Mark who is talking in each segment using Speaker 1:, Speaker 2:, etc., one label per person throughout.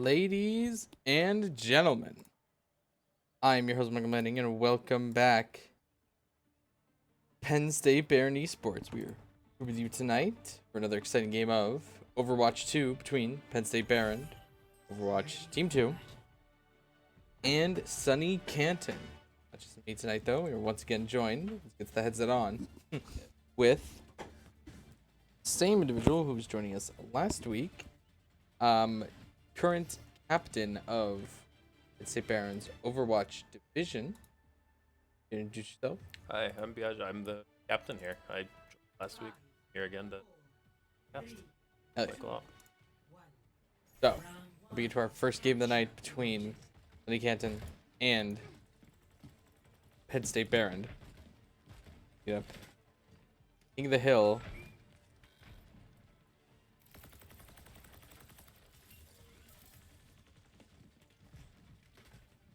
Speaker 1: Ladies and gentlemen, I'm your host Michael Manning, and welcome back. Penn State Baron Esports. We're with you tonight for another exciting game of Overwatch 2 between Penn State Baron, Overwatch Team 2, and Sunny Canton. Not just me tonight though. We are once again joined. Let's get the headset on with same individual who was joining us last week. Current captain of Penn State Baron's Overwatch division. Can you introduce yourself?
Speaker 2: Hi, I'm Biaj. I'm the captain here. I joined last week. Here again to cast. Like a lot.
Speaker 1: So, we'll begin to our first game of the night between Sunny Canton and Penn State Baron. Yep. King of the Hill.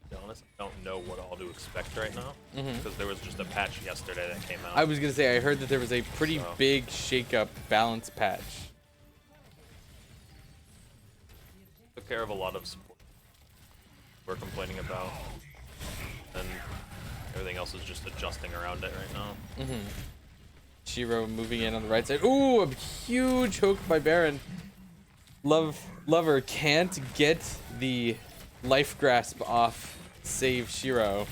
Speaker 2: To be honest, I don't know what all to expect right now because there was just a patch yesterday that came out.
Speaker 1: I was gonna say, I heard that there was a pretty big shake-up balance patch.
Speaker 2: Took care of a lot of support we're complaining about, and everything else is just adjusting around it right now.
Speaker 1: Shiro moving in on the right side. Ooh, a huge hook by Baron. Lover can't get the life grasp off. Save Shiro.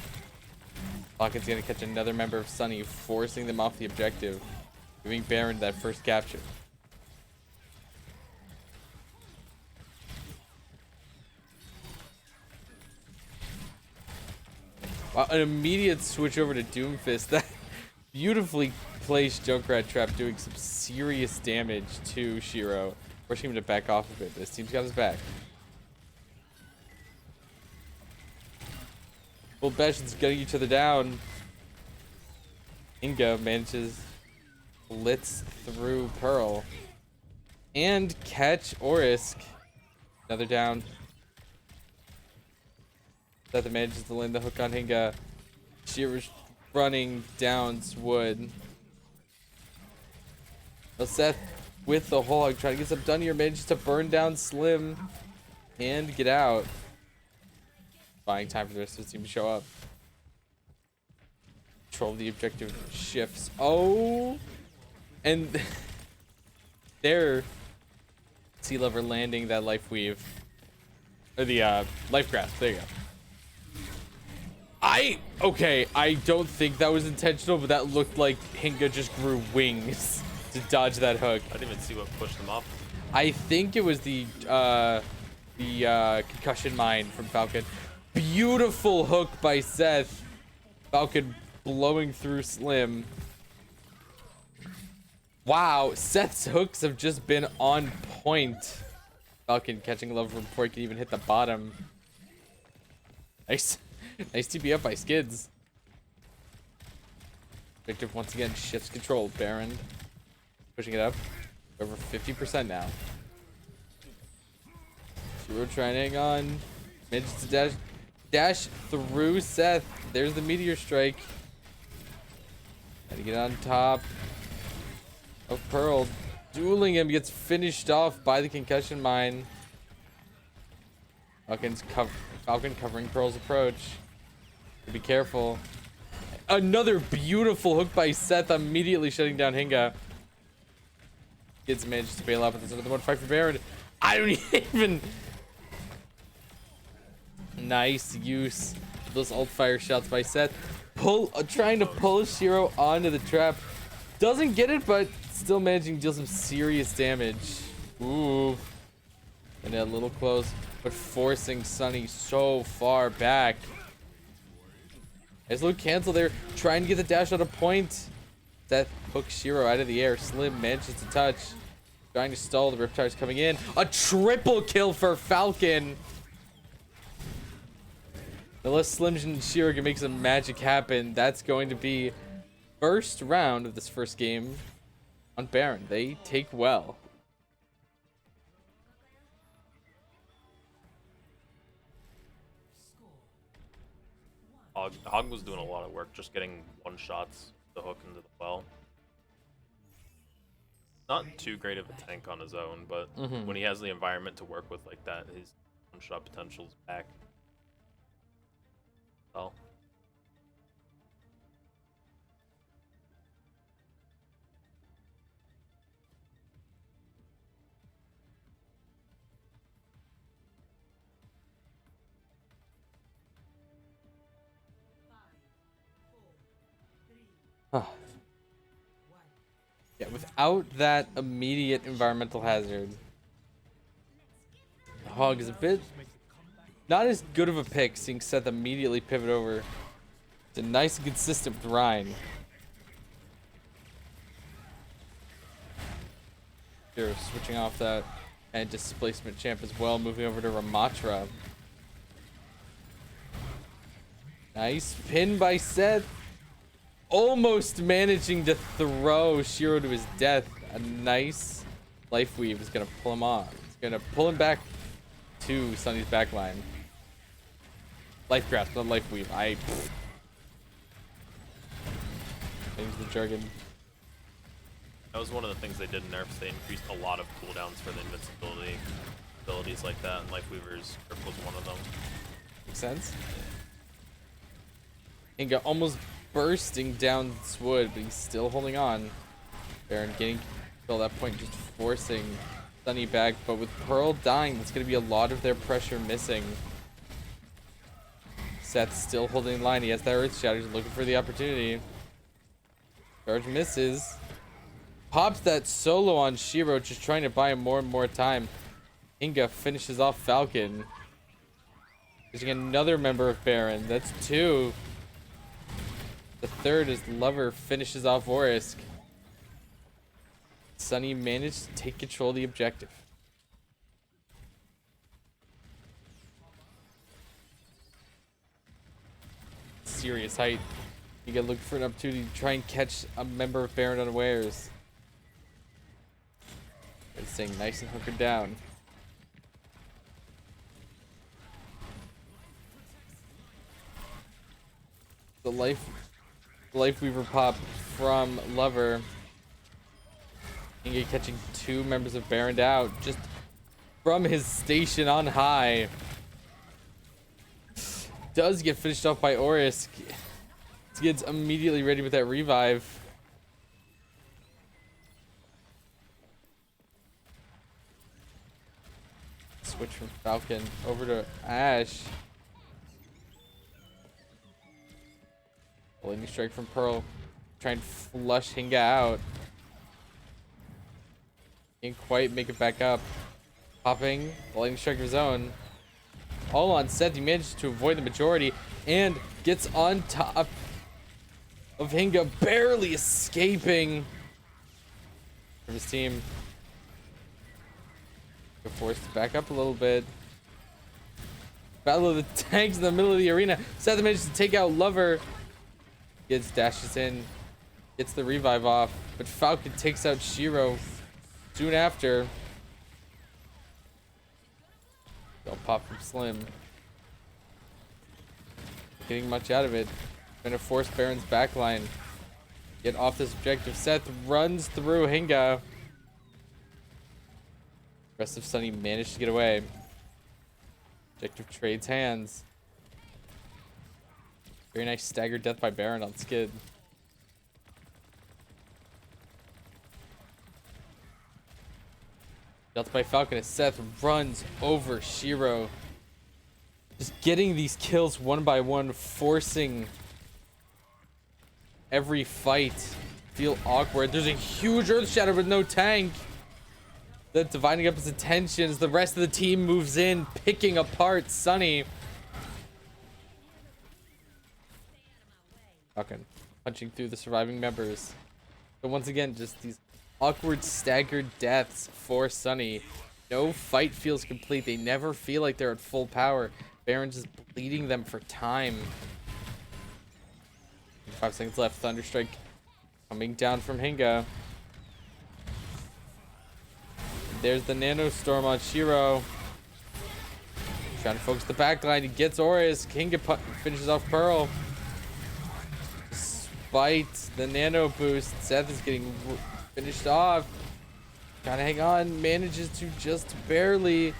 Speaker 1: Falcon's gonna catch another member of Sunny, forcing them off the objective, giving Baron that first capture. Wow, an immediate switch over to Doomfist. That beautifully placed Junkrat trap, doing some serious damage to Shiro, forcing him to back off a bit. But his team's got his back. Both Bastions getting each other down. Inga manages to blitz through Pearl and catch Orisk. Another down. Seth manages to land the hook on Hinga. Shiro's running down Wood. Well, Seth with the hog trying to get something done here, manages to burn down Slim and get out. Buying time for the rest of the team to show up. Control the objective shifts. Oh, and there, Sea Lover landing that life weave, or the life grasp. There you go. Okay, I don't think that was intentional, but that looked like Hinga just grew wings to dodge that hook.
Speaker 2: I didn't even see what pushed them off.
Speaker 1: I think it was the concussion mine from Falcon. Beautiful hook by Seth. Falcon blowing through Slim. Wow, Seth's hooks have just been on point. Falcon catching Lover before he can even hit the bottom. Nice TP up by Skids. Objective once again shifts control. Baron pushing it up. Over 50% now. Shiro trying to hang on. Manages to dash through Seth. There's the meteor strike. Gotta get on top of Pearl. Dueling him, gets finished off by the concussion mine. Falcon covering Pearl's approach. Be careful. Another beautiful hook by Seth, immediately shutting down Hinga. Kids manages to bail out, but there's another one fight for Baron. I don't even. Nice use of those ult fire shots by Seth. Trying to pull Shiro onto the trap. Doesn't get it, but still managing to deal some serious damage. Ooh. And a little close, but forcing Sunny so far back. Nice little cancel there, trying to get the dash out of point. Seth hooks Shiro out of the air. Slim manages to touch. Trying to stall, the Riptide's coming in. A triple kill for Falcon. Unless Slim and Shiro can make some magic happen, that's going to be first round of this first game on Baron. They take well.
Speaker 2: Hog was doing a lot of work, just getting one shots, the hook into the well. Not too great of a tank on his own, but when he has the environment to work with like that, one-shot potential's back. Oh.
Speaker 1: Yeah, without that immediate environmental hazard, Hog is a bit not as good of a pick, seeing Seth immediately pivot over. It's a nice and consistent with Ryan. Here, switching off that and displacement champ as well, moving over to Ramatra. Nice pin by Seth. Almost managing to throw Shiro to his death. A nice life weave is gonna pull him on. It's gonna pull him back to Sunny's backline. Life grasp, not life weave. Change the jargon.
Speaker 2: That was one of the things they did in nerfs. They increased a lot of cooldowns for the invincibility abilities like that, and Life Weaver's grip was one of them.
Speaker 1: Makes sense. Inga almost bursting down this wood, but he's still holding on. Baron getting till that point, just forcing Sunny back, but with Pearl dying, that's going to be a lot of their pressure missing. Seth still holding the line. He has that Earth Shatter. He's looking for the opportunity. Charge misses. Pops that solo on Shiro, just trying to buy him more and more time. Inga finishes off Falcon. Using another member of Baron. That's 2. The third is Lover finishes off Orisk. Sunny managed to take control of the objective. Serious height. You gotta look for an opportunity to try and catch a member of Baron unawares. They're staying nice and hunkered down. The Life Weaver pop from Lover. Inga catching 2 members of Baron out just from his station on high. Does get finished off by Orisk. Gets immediately ready with that revive. Switch from Falcon over to Ash. Lightning strike from Pearl. Try and flush Hinga out. Can't quite make it back up. Popping the lightning strike of his own. All on Seth. He manages to avoid the majority and gets on top of Hinga, barely escaping from his team. They're forced to back up a little bit. Battle of the tanks in the middle of the arena. Seth manages to take out Lover. Gets dashes in, gets the revive off, but Falcon takes out Shiro soon after. Don't pop from Slim. Getting much out of it. Gonna force Baron's backline. Get off this objective. Seth runs through Hinga. Rest of Sunny managed to get away. Objective trades hands. Very nice staggered death by Baron on Skid. Death by Falcon as Seth runs over Shiro. Just getting these kills one by one, forcing every fight feel awkward. There's a huge Earth Shatter with no tank. That's dividing up his attention as the rest of the team moves in, picking apart Sunny. Falcon punching through the surviving members. But once again, just these awkward staggered deaths for Sunny. No fight feels complete. They never feel like they're at full power. Baron's just bleeding them for time. 5 seconds left. Thunderstrike coming down from Hinga. There's the Nano Storm on Shiro. Trying to focus the backline. He gets Orius. Hinga finishes off Pearl. Despite the Nano boost, Seth is getting finished off. Trying to hang on. Manages to just barely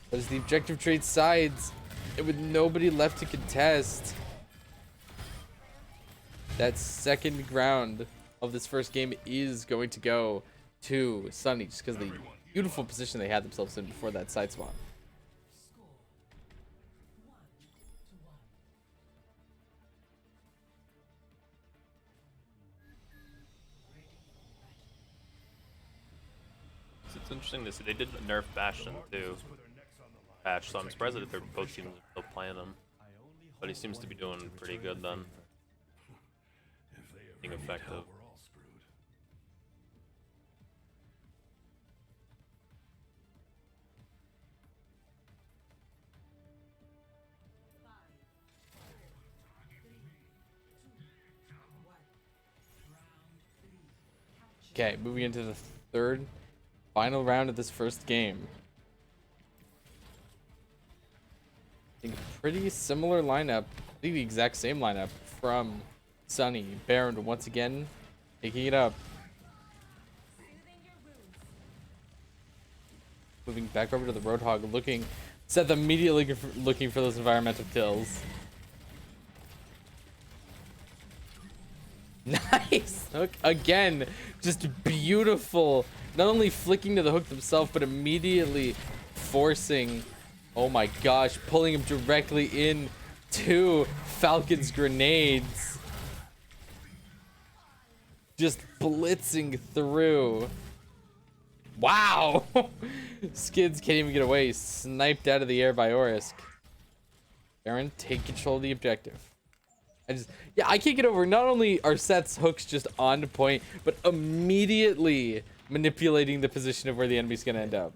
Speaker 1: But as the objective trade sides, and with nobody left to contest, that second round of this first game is going to go to Sunny, just because of the beautiful position they had themselves in before that side swap.
Speaker 2: It's interesting to see. They did nerf Bastion too. Patch, so I'm surprised that they're both teams are still playing him. But he seems to be doing pretty good then. Being effective.
Speaker 1: Okay, moving into the third, final round of this first game. I think a pretty similar lineup, I think the exact same lineup from Sunny. Baron once again taking it up. Moving back over to the Roadhog, looking, Seth immediately looking for those environmental kills. Nice hook again, just beautiful. Not only flicking to the hook themselves, but immediately forcing, oh my gosh, pulling him directly in to Falcon's grenades. Just blitzing through. Wow. Skids can't even get away. Sniped out of the air by Orisk. Baron, take control of the objective. I can't get over, not only are Seth's hooks just on point, but immediately manipulating the position of where the enemy's gonna end up.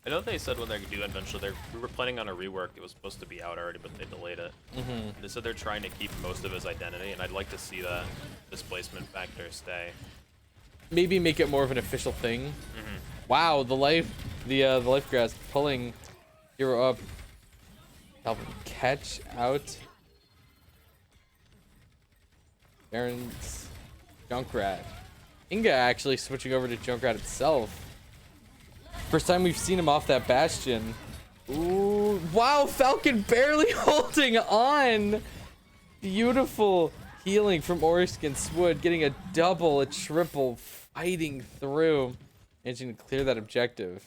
Speaker 2: I know they said when they're gonna do eventually, we were planning on a rework. It was supposed to be out already, but they delayed it. They said they're trying to keep most of his identity, and I'd like to see that displacement factor stay.
Speaker 1: Maybe make it more of an official thing. Wow, the life grass pulling hero up. Calvin catch out. Baron's Junkrat. Inga actually switching over to Junkrat itself. First time we've seen him off that Bastion. Ooh, wow, Falcon barely holding on. Beautiful healing from Orisk and Swood, getting a double, a triple, fighting through. Managing to clear that objective.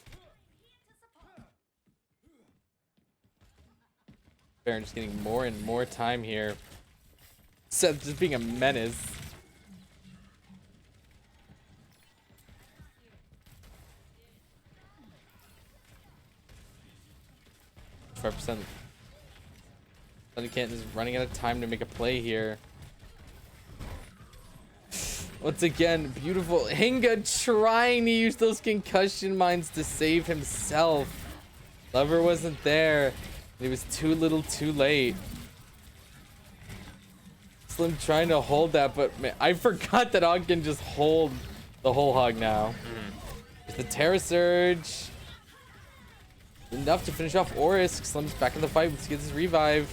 Speaker 1: Baron just getting more and more time here. Seth just being a menace. 5%. Sunny Canton is running out of time to make a play here. Once again, beautiful. Hinga trying to use those concussion mines to save himself. Lover wasn't there. It was too little too late. Slim trying to hold that, but man, I forgot that Og can just hold the whole hog now. The Terra Surge. Enough to finish off Orisk. Slim's back in the fight with Skids' revive.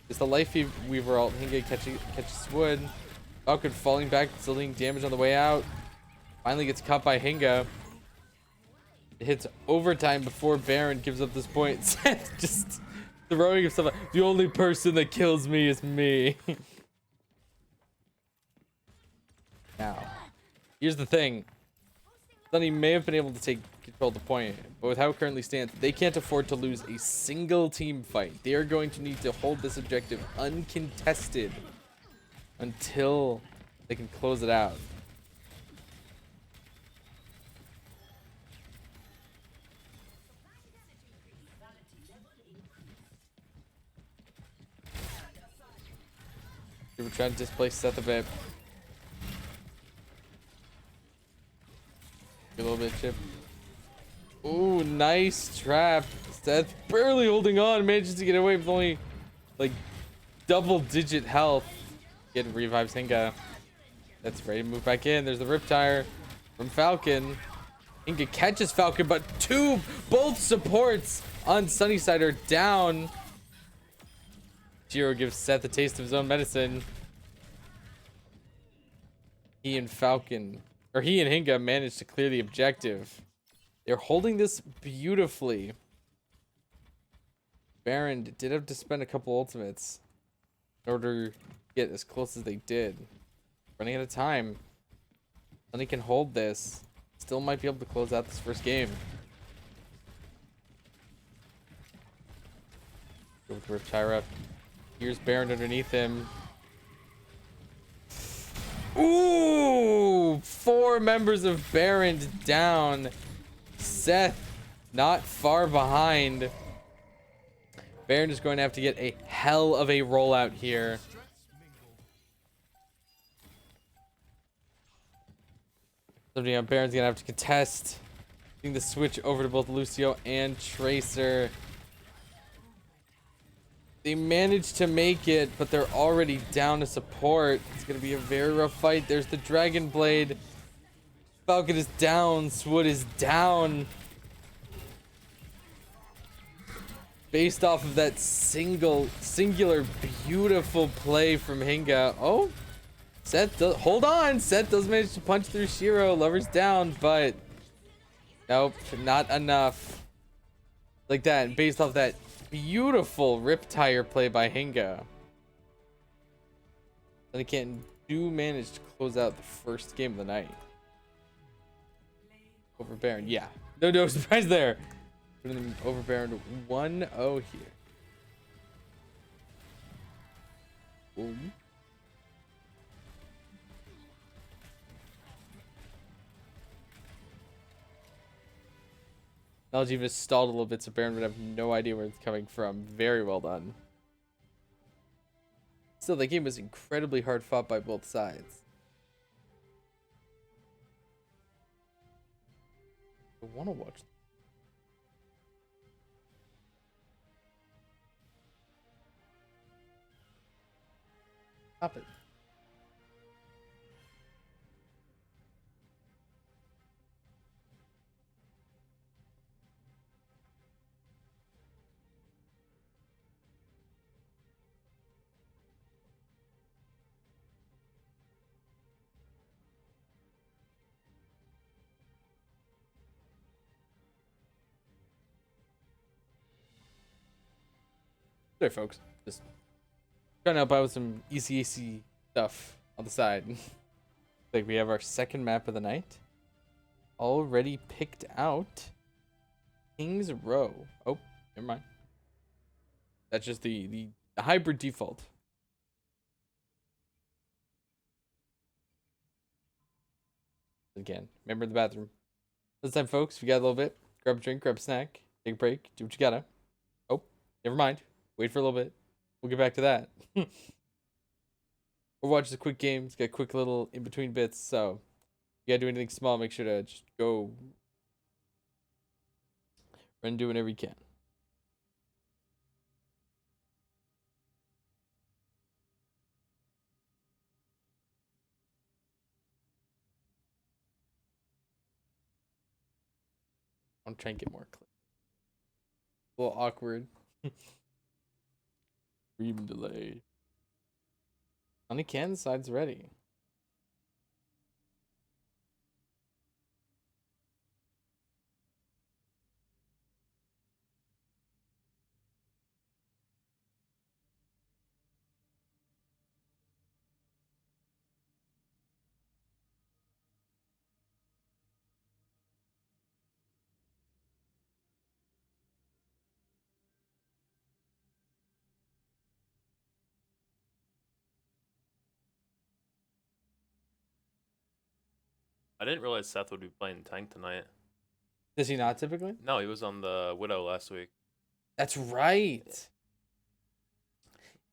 Speaker 1: Just the life weaver ult. Hinga catches Wood. Falcon falling back, still doing damage on the way out. Finally gets caught by Hinga. It hits overtime before Baron gives up this point. Seth just throwing himself out. The only person that kills me is me. Now, here's the thing. Sunny may have been able to take control of the point, but with how it currently stands, they can't afford to lose a single team fight. They are going to need to hold this objective uncontested until they can close it out. We were trying to displace Seth a bit. A little bit, Chip. Ooh, nice trap. Seth barely holding on, manages to get away with only like double-digit health. Get revives Hinga. That's ready to move back in. There's the Riptire from Falcon. Hinga catches Falcon, but both supports on Sunnyside are down. Jiro gives Seth a taste of his own medicine. He and Hinga managed to clear the objective. They're holding this beautifully. Baron did have to spend a couple ultimates in order to get as close as they did. Running out of time. Sunny can hold this. Still might be able to close out this first game. Go with Riptira. Here's Baron underneath him. Ooh! 4 members of Baron down. Seth not far behind. Baron is going to have to get a hell of a rollout here. So yeah, Baron's gonna have to contest. Getting the switch over to both Lucio and Tracer. They managed to make it, but they're already down to support. It's gonna be a very rough fight. There's the Dragon Blade. Falcon is down. Swood is down. Based off of that singular, beautiful play from Hinga. Oh, Seth does, hold on. Seth does manage to punch through Shiro. Lover's down, but nope, not enough. Like that, based off that beautiful Riptire play by Hinga. And again, do manage to close out the first game of the night. Over Baron, yeah. No surprise there. Putting them over Baron 1-0 here. Boom. Knowledge even stalled a little bit, so Baron would have no idea where it's coming from. Very well done. Still, the game was incredibly hard fought by both sides. I want to watch. Stop it. Sorry, folks. Just trying to help out with some ECAC stuff on the side. Like we have our second map of the night already picked out. King's Row. Oh, never mind. That's just the hybrid default. Again, remember the bathroom. This time, folks, we got a little bit. Grab a drink, grab a snack, take a break, do what you gotta. Oh, never mind. Wait for a little bit. We'll get back to that. Overwatch is a quick game. It's got quick little in-between bits, so if you gotta do anything small, make sure to just go run and do whatever you can. I'm trying to get more clip. A little awkward. Stream delay. On the can side's ready.
Speaker 2: I didn't realize Seth would be playing tank tonight.
Speaker 1: Does he not typically?
Speaker 2: No, he was on the Widow last week.
Speaker 1: That's right.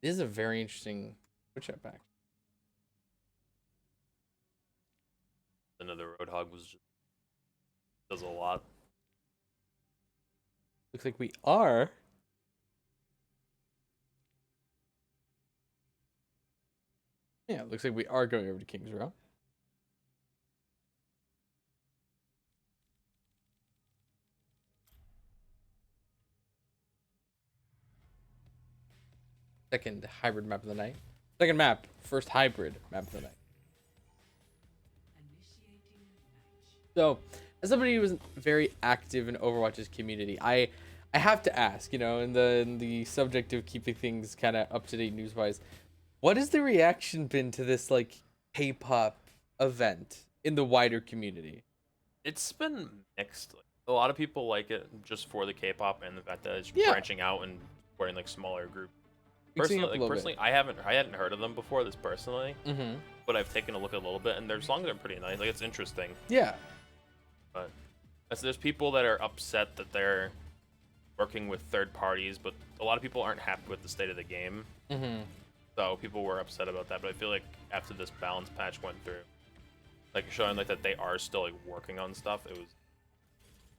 Speaker 1: This is a very interesting switch up back.
Speaker 2: Another Roadhog was just does a lot.
Speaker 1: Looks like we are. Yeah, looks like we are going over to King's Row. Second hybrid map of the night. Second map, first hybrid map of the night. So, as somebody who was very active in Overwatch's community, I have to ask, you know, in the subject of keeping things kind of up to date news wise, what has the reaction been to this like K-pop event in the wider community?
Speaker 2: It's been mixed. Like, a lot of people like it just for the K-pop and the fact that it's
Speaker 1: Yeah.
Speaker 2: branching out and wearing like smaller groups.
Speaker 1: Mixing
Speaker 2: Personally,
Speaker 1: up a
Speaker 2: like,
Speaker 1: little
Speaker 2: personally, I hadn't heard of them before this personally,
Speaker 1: Mm-hmm.
Speaker 2: but I've taken a look at a little bit, and their songs are pretty nice. Like it's interesting,
Speaker 1: Yeah.
Speaker 2: but there's people that are upset that they're working with third parties, but a lot of people aren't happy with the state of the game.
Speaker 1: Mm-hmm.
Speaker 2: So people were upset about that, but I feel like after this balance patch went through, like showing like that they are still like working on stuff, it was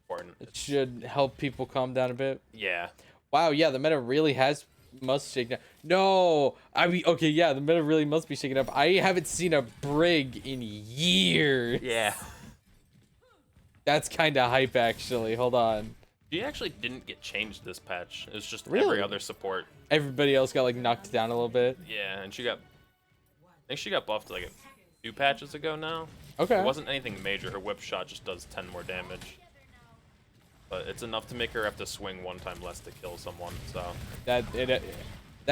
Speaker 2: important.
Speaker 1: It should help people calm down a bit.
Speaker 2: Yeah.
Speaker 1: Wow, yeah, the meta really must shake down. No, I mean, okay, yeah, the meta really must be shaken up. I haven't seen a Brig in years.
Speaker 2: Yeah.
Speaker 1: That's kind of hype, actually. Hold on.
Speaker 2: She actually didn't get changed this patch. It was just
Speaker 1: Really?
Speaker 2: every other support.
Speaker 1: Everybody else got like knocked down a little bit.
Speaker 2: Yeah, and I think she got buffed like a few patches ago now.
Speaker 1: Okay.
Speaker 2: It wasn't anything major. Her whip shot just does 10 more damage. But it's enough to make her have to swing one time less to kill someone, so.
Speaker 1: That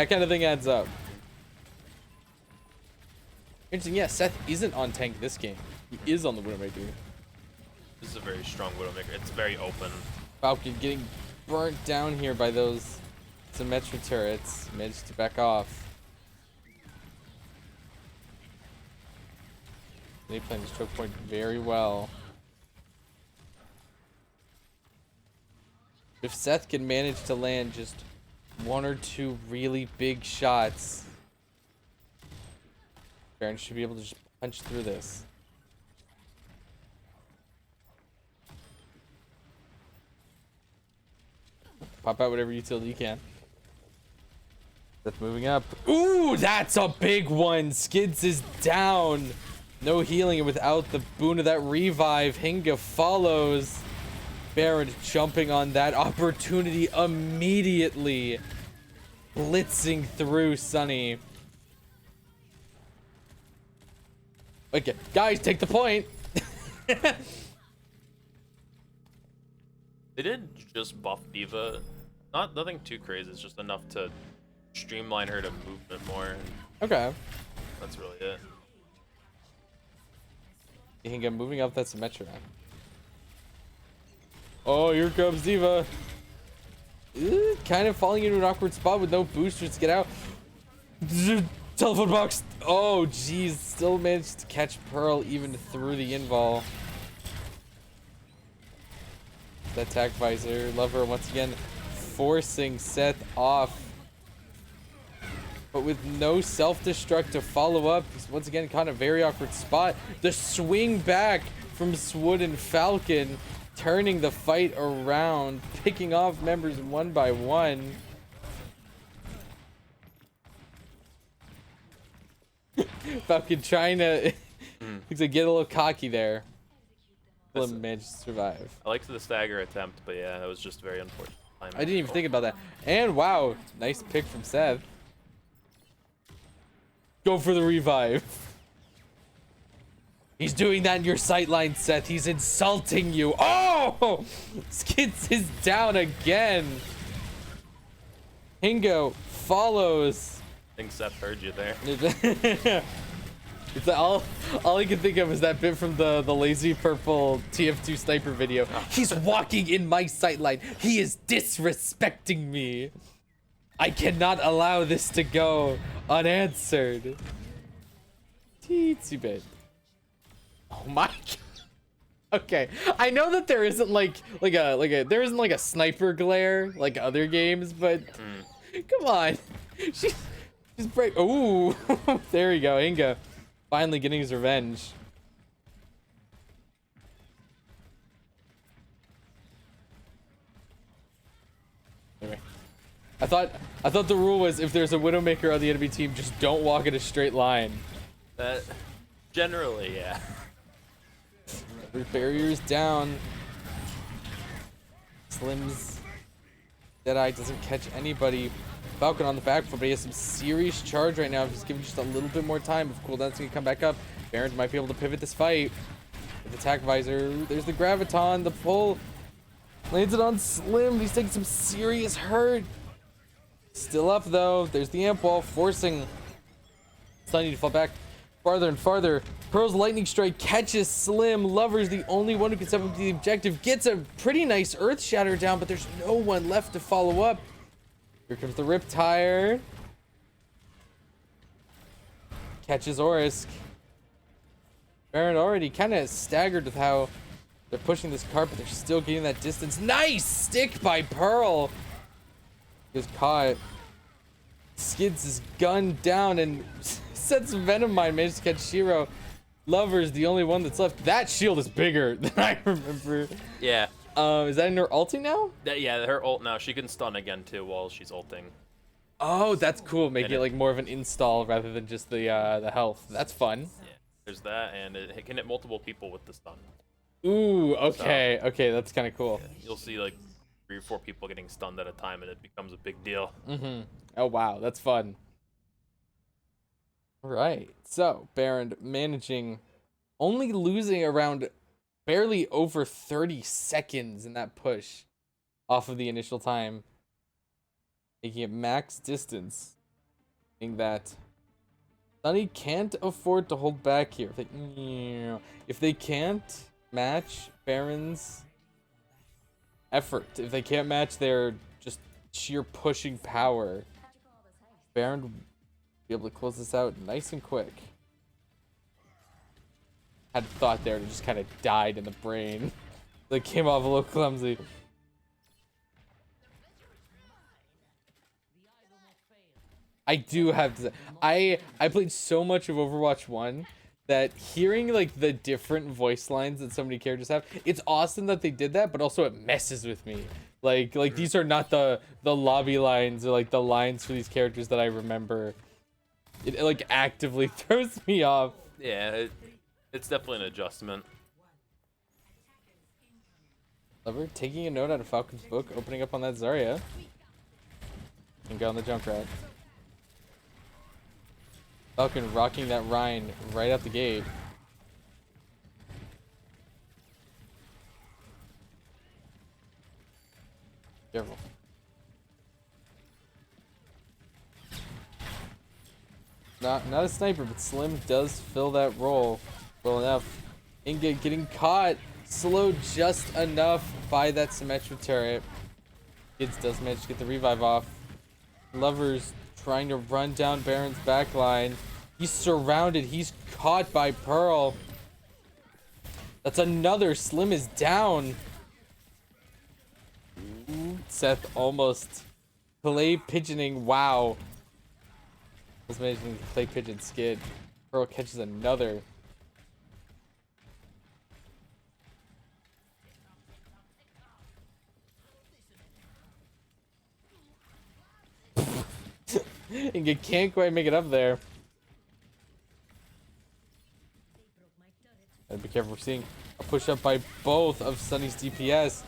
Speaker 1: kind of thing adds up. Interesting. Yeah, Seth isn't on tank this game. He is on the Widowmaker.
Speaker 2: This is a very strong Widowmaker. It's very open.
Speaker 1: Falcon getting burnt down here by those Symmetra turrets. Managed to back off. They playing this choke point very well. If Seth can manage to land just one or two really big shots, Baron should be able to just punch through this. Pop out whatever utility you can. That's moving up. Ooh, that's a big one. Skids is down. No healing, and without the boon of that revive, Hinga follows. Baron jumping on that opportunity immediately. Blitzing through Sunny. Okay, guys, take the point.
Speaker 2: They did just buff D.Va. Nothing too crazy. It's just enough to streamline her to movement more. And
Speaker 1: Okay.
Speaker 2: that's really it.
Speaker 1: Hinga moving up that Symmetra. Oh, here comes D.Va. Kind of falling into an awkward spot with no boosters to get out. Telephone box. Oh, geez. Still managed to catch Pearl even through the invul. That attack visor. Lover once again forcing Seth off. But with no self-destruct to follow up, he's once again caught in a very awkward spot. The swing back from Swood and Falcon, turning the fight around, picking off members one by one. Falcon trying to looks like get a little cocky there. Still managed to survive.
Speaker 2: I liked the stagger attempt, but yeah, that was just very unfortunate.
Speaker 1: I didn't even think about that. And wow, nice pick from Seth. Go for the revive. He's doing that in your sightline, Seth. He's insulting you. Oh! Skids is down again. Hingo follows.
Speaker 2: I think Seth heard you there.
Speaker 1: It's all I can think of is that bit from the lazy purple TF2 sniper video. He's walking in my sightline. He is disrespecting me. I cannot allow this to go unanswered. Teensy bit. Oh my god. Okay, I know that there isn't like there isn't like a sniper glare like other games, but come on, she's break. Ooh, there we go, Inga, finally getting his revenge. Anyway, I thought the rule was if there's a Widowmaker on the enemy team, just don't walk in a straight line.
Speaker 2: That generally, yeah.
Speaker 1: Barriers down. Slim's Deadeye doesn't catch anybody. Falcon on the back foot, but he has some serious charge right now. If he's given just a little bit more time, if cooldown's gonna come back up, Barons might be able to pivot this fight. with attack visor. There's the graviton, the pull. Lands it on Slim. He's taking some serious hurt. Still up though. There's the amp wall forcing Sunny to fall back farther and farther. Pearl's lightning strike catches Slim. Lover's the only one who can step up to the objective. Gets a pretty nice earth shatter down, but there's no one left to follow up. Here comes the Riptire. Catches Orisk. Baron already kind of staggered with how they're pushing this cart, but they're still getting that distance. Nice stick by Pearl. He was caught. Skids his gun down and sets Venom Mine. Manages to catch Shiro. Lover's the only one that's left. That shield is bigger than I remember.
Speaker 2: Yeah.
Speaker 1: Is that in her ulting now?
Speaker 2: Yeah, her ult now. She can stun again too while she's ulting.
Speaker 1: Oh, that's cool. Make it like more of an install rather than just the health. That's fun.
Speaker 2: Yeah, there's that, and it can hit multiple people with the stun.
Speaker 1: Ooh, okay, so, okay, that's kind of cool.
Speaker 2: Yeah, you'll see like 3 or 4 people getting stunned at a time, and it becomes a big deal.
Speaker 1: Mm-hmm. Oh wow, that's fun. All right, so Baron managing, only losing around barely over 30 seconds in that push off of the initial time. Making it max distance, meaning that Sunny can't afford to hold back here. If they can't match Baron's effort, if they can't match their just sheer pushing power, Baron will be able to close this out nice and quick. Had thought there, it just kind of died in the brain. Like came off a little clumsy. I do have to say, I played so much of Overwatch 1 that hearing like the different voice lines that so many characters have, it's awesome that they did that, but also it messes with me. Like these are not the lobby lines or like the lines for these characters that I remember. It like actively throws me off.
Speaker 2: Yeah, it's definitely an adjustment.
Speaker 1: Lover taking a note out of Falcon's book, opening up on that Zarya. And go on the Junkrat. Falcon rocking that Rhine right out the gate. Careful. Not a sniper, but Slim does fill that role well enough. Inga getting caught, slowed just enough by that Symmetra turret. Kids does manage to get the revive off. Lover's trying to run down Baron's backline. He's surrounded. He's caught by Pearl. That's another. Slim is down. Ooh, Seth almost clay pigeoning. Wow. Was managing to clay pigeon skid. Pearl catches another. And you can't quite make it up there. Gotta be careful. We're seeing a push up by both of Sunny's DPS.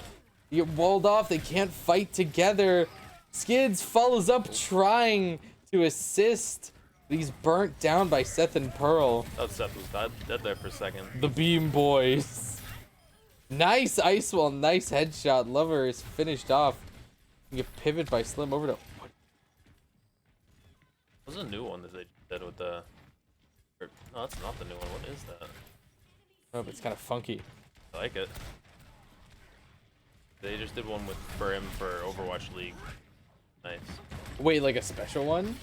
Speaker 1: They get walled off. They can't fight together. Skids follows up trying to assist. But he's burnt down by Seth and Pearl.
Speaker 2: Oh, Seth was dead there for a second.
Speaker 1: The Beam Boys. Nice ice wall. Nice headshot. Lover is finished off. You get pivot by Slim over to...
Speaker 2: What was a new one that they did with the... Or, no, that's not the new one. What is that?
Speaker 1: Oh, but it's kind of funky.
Speaker 2: I like it. They just did one for him for Overwatch League. Nice.
Speaker 1: Wait, like a special one?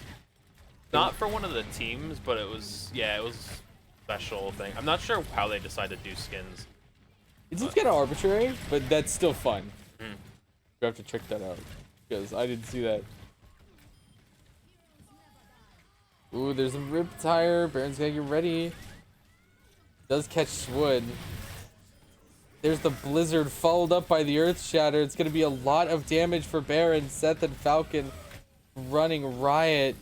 Speaker 2: Not for one of the teams, but it was, yeah, it was a special thing. I'm not sure how they decided to do skins.
Speaker 1: It's just kind of arbitrary, but that's still fun.
Speaker 2: Mm.
Speaker 1: You have to check that out, because I didn't see that. Ooh, there's a Riptire. Baron's gotta get ready. Does catch Wood. There's the Blizzard followed up by the Earth Shatter. It's gonna be a lot of damage for Baron. Seth and Falcon running riot.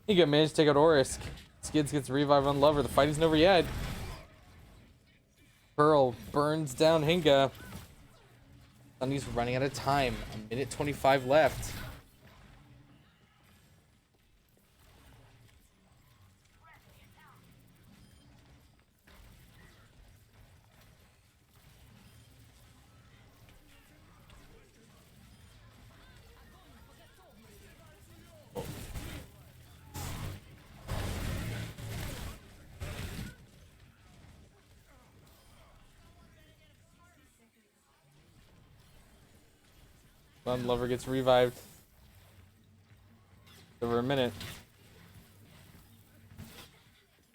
Speaker 1: He got managed to take out Orisk. Skids gets revive on Lover. The fight isn't over yet. Pearl burns down Hinga. Sunny's running out of time. 1:25 left. Fun Lover gets revived. Over a minute.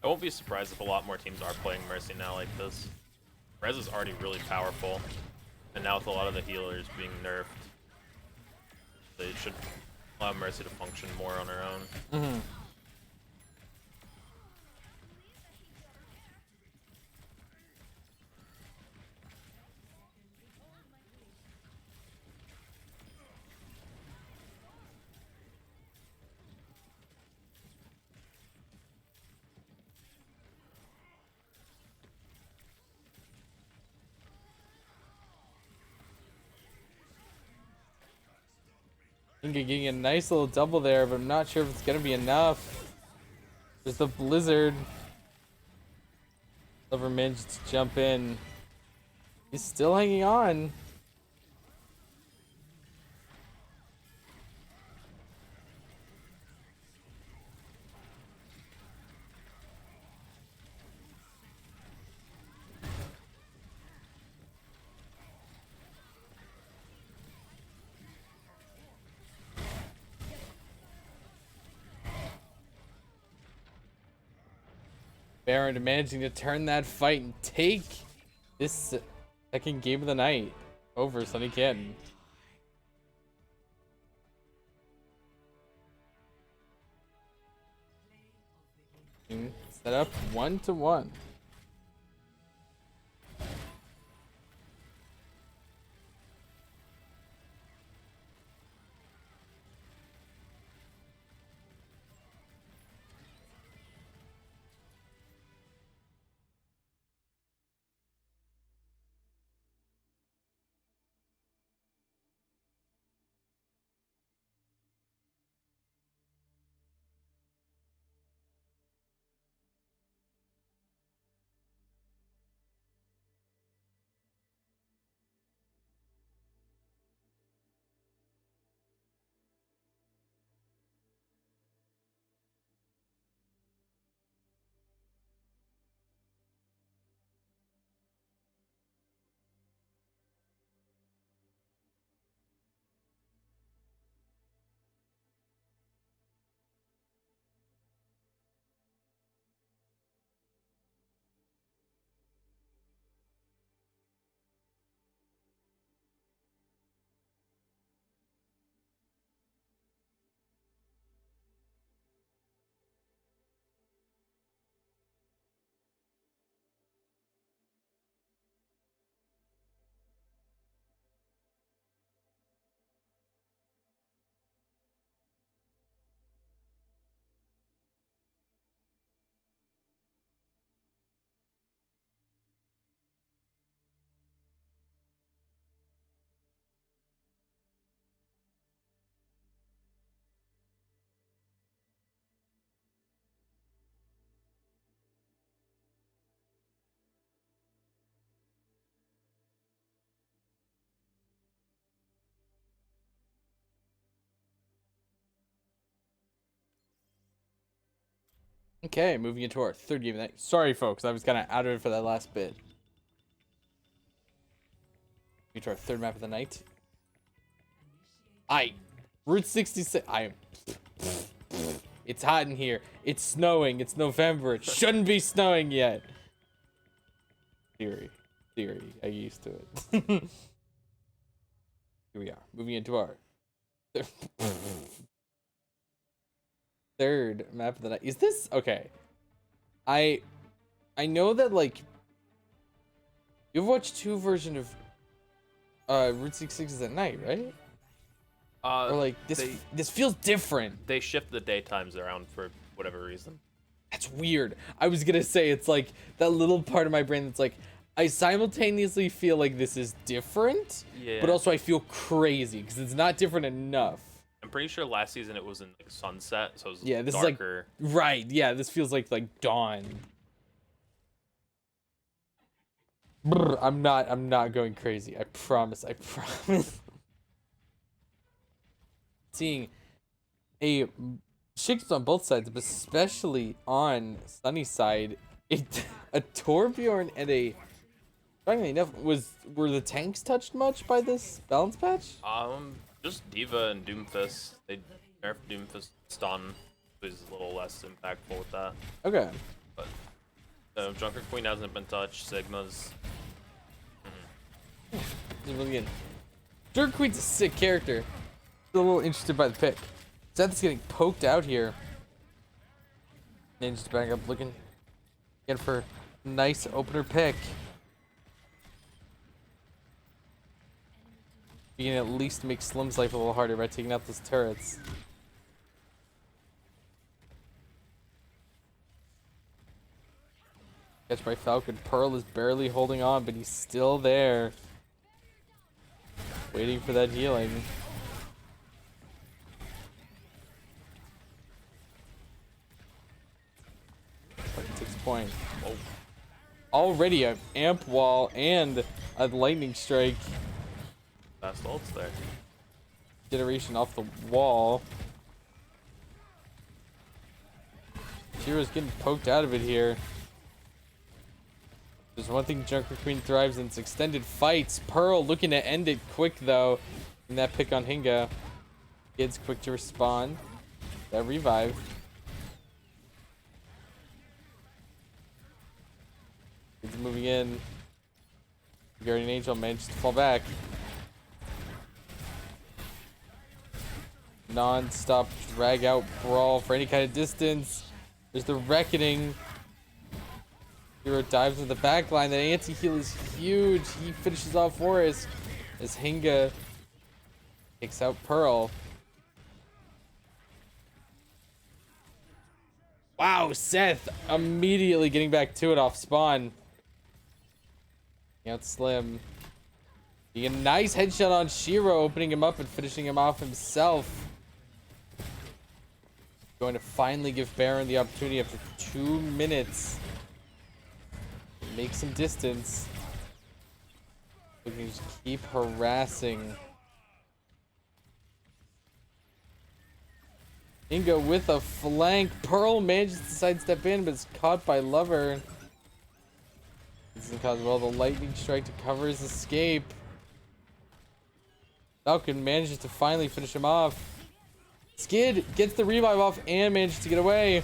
Speaker 2: I won't be surprised if a lot more teams are playing Mercy now like this. Rez is already really powerful, and now with a lot of the healers being nerfed, they should allow Mercy to function more on her own.
Speaker 1: Mm-hmm. Inga getting a nice little double there, but I'm not sure if it's gonna be enough. There's the blizzard. Lover managed to jump in. He's still hanging on. Baron managing to turn that fight and take this second game of the night over Sunny Canton. Set up 1-1. Okay, moving into our third game of the night. Sorry, folks, I was kind of out of it for that last bit. Into our third map of the night. Route 66. It's hot in here. It's snowing. It's November. It shouldn't be snowing yet. Theory. I used to it. Here we are. Moving into our third map of the night. Is this okay? I know that like you've watched 2 version of Route 66 is at night, right? Or like this feels different.
Speaker 2: They shift the daytimes around for whatever reason.
Speaker 1: That's weird. I was gonna say it's like that little part of my brain that's like I simultaneously feel like this is different, but also I feel crazy because it's not different enough.
Speaker 2: I'm pretty sure last season it was in like sunset, so it was
Speaker 1: this
Speaker 2: darker.
Speaker 1: is like right. Yeah, this feels like dawn. Brr, I'm not going crazy. I promise. Seeing a shakes on both sides, but especially on Sunny's side, a Torbjorn and a. Funnily enough, were the tanks touched much by this balance patch?
Speaker 2: Just Diva and Doomfist. They nerf Doomfist stun, who's a little less impactful with that.
Speaker 1: Okay.
Speaker 2: But Junker Queen hasn't been touched. Sigma's.
Speaker 1: This is really good. Junker Queen's a sick character. Still a little interested by the pick. Seth is getting poked out here. Ninja's back up looking again for a nice opener pick. You can at least make Slim's life a little harder by taking out those turrets. Catch by Falcon. Pearl is barely holding on, but he's still there. Waiting for that healing. Fucking takes a point. Oh. Already an amp wall and a lightning strike.
Speaker 2: Fast ults there.
Speaker 1: Generation off the wall. Shiro's getting poked out of it here. There's one thing Junker Queen thrives in, it's extended fights. Pearl looking to end it quick though. And that pick on Hinga. Kid's quick to respond. That revive. Kid's moving in. Guardian Angel managed to fall back. Non-stop drag out brawl for any kind of distance. There's the Reckoning. Hero dives into the back line. The anti-heal is huge. He finishes off Forrest as Hinga takes out Pearl. Wow, Seth immediately getting back to it off spawn. Out Slim. Getting a nice headshot on Shiro, opening him up and finishing him off himself. Going to finally give Baron the opportunity after 2 minutes. Make some distance. We can just keep harassing. Ingo with a flank. Pearl manages to sidestep in, but is caught by Lover. This doesn't cause well. The lightning strike to cover his escape. Falcon manages to finally finish him off. Skid gets the revive off and manages to get away.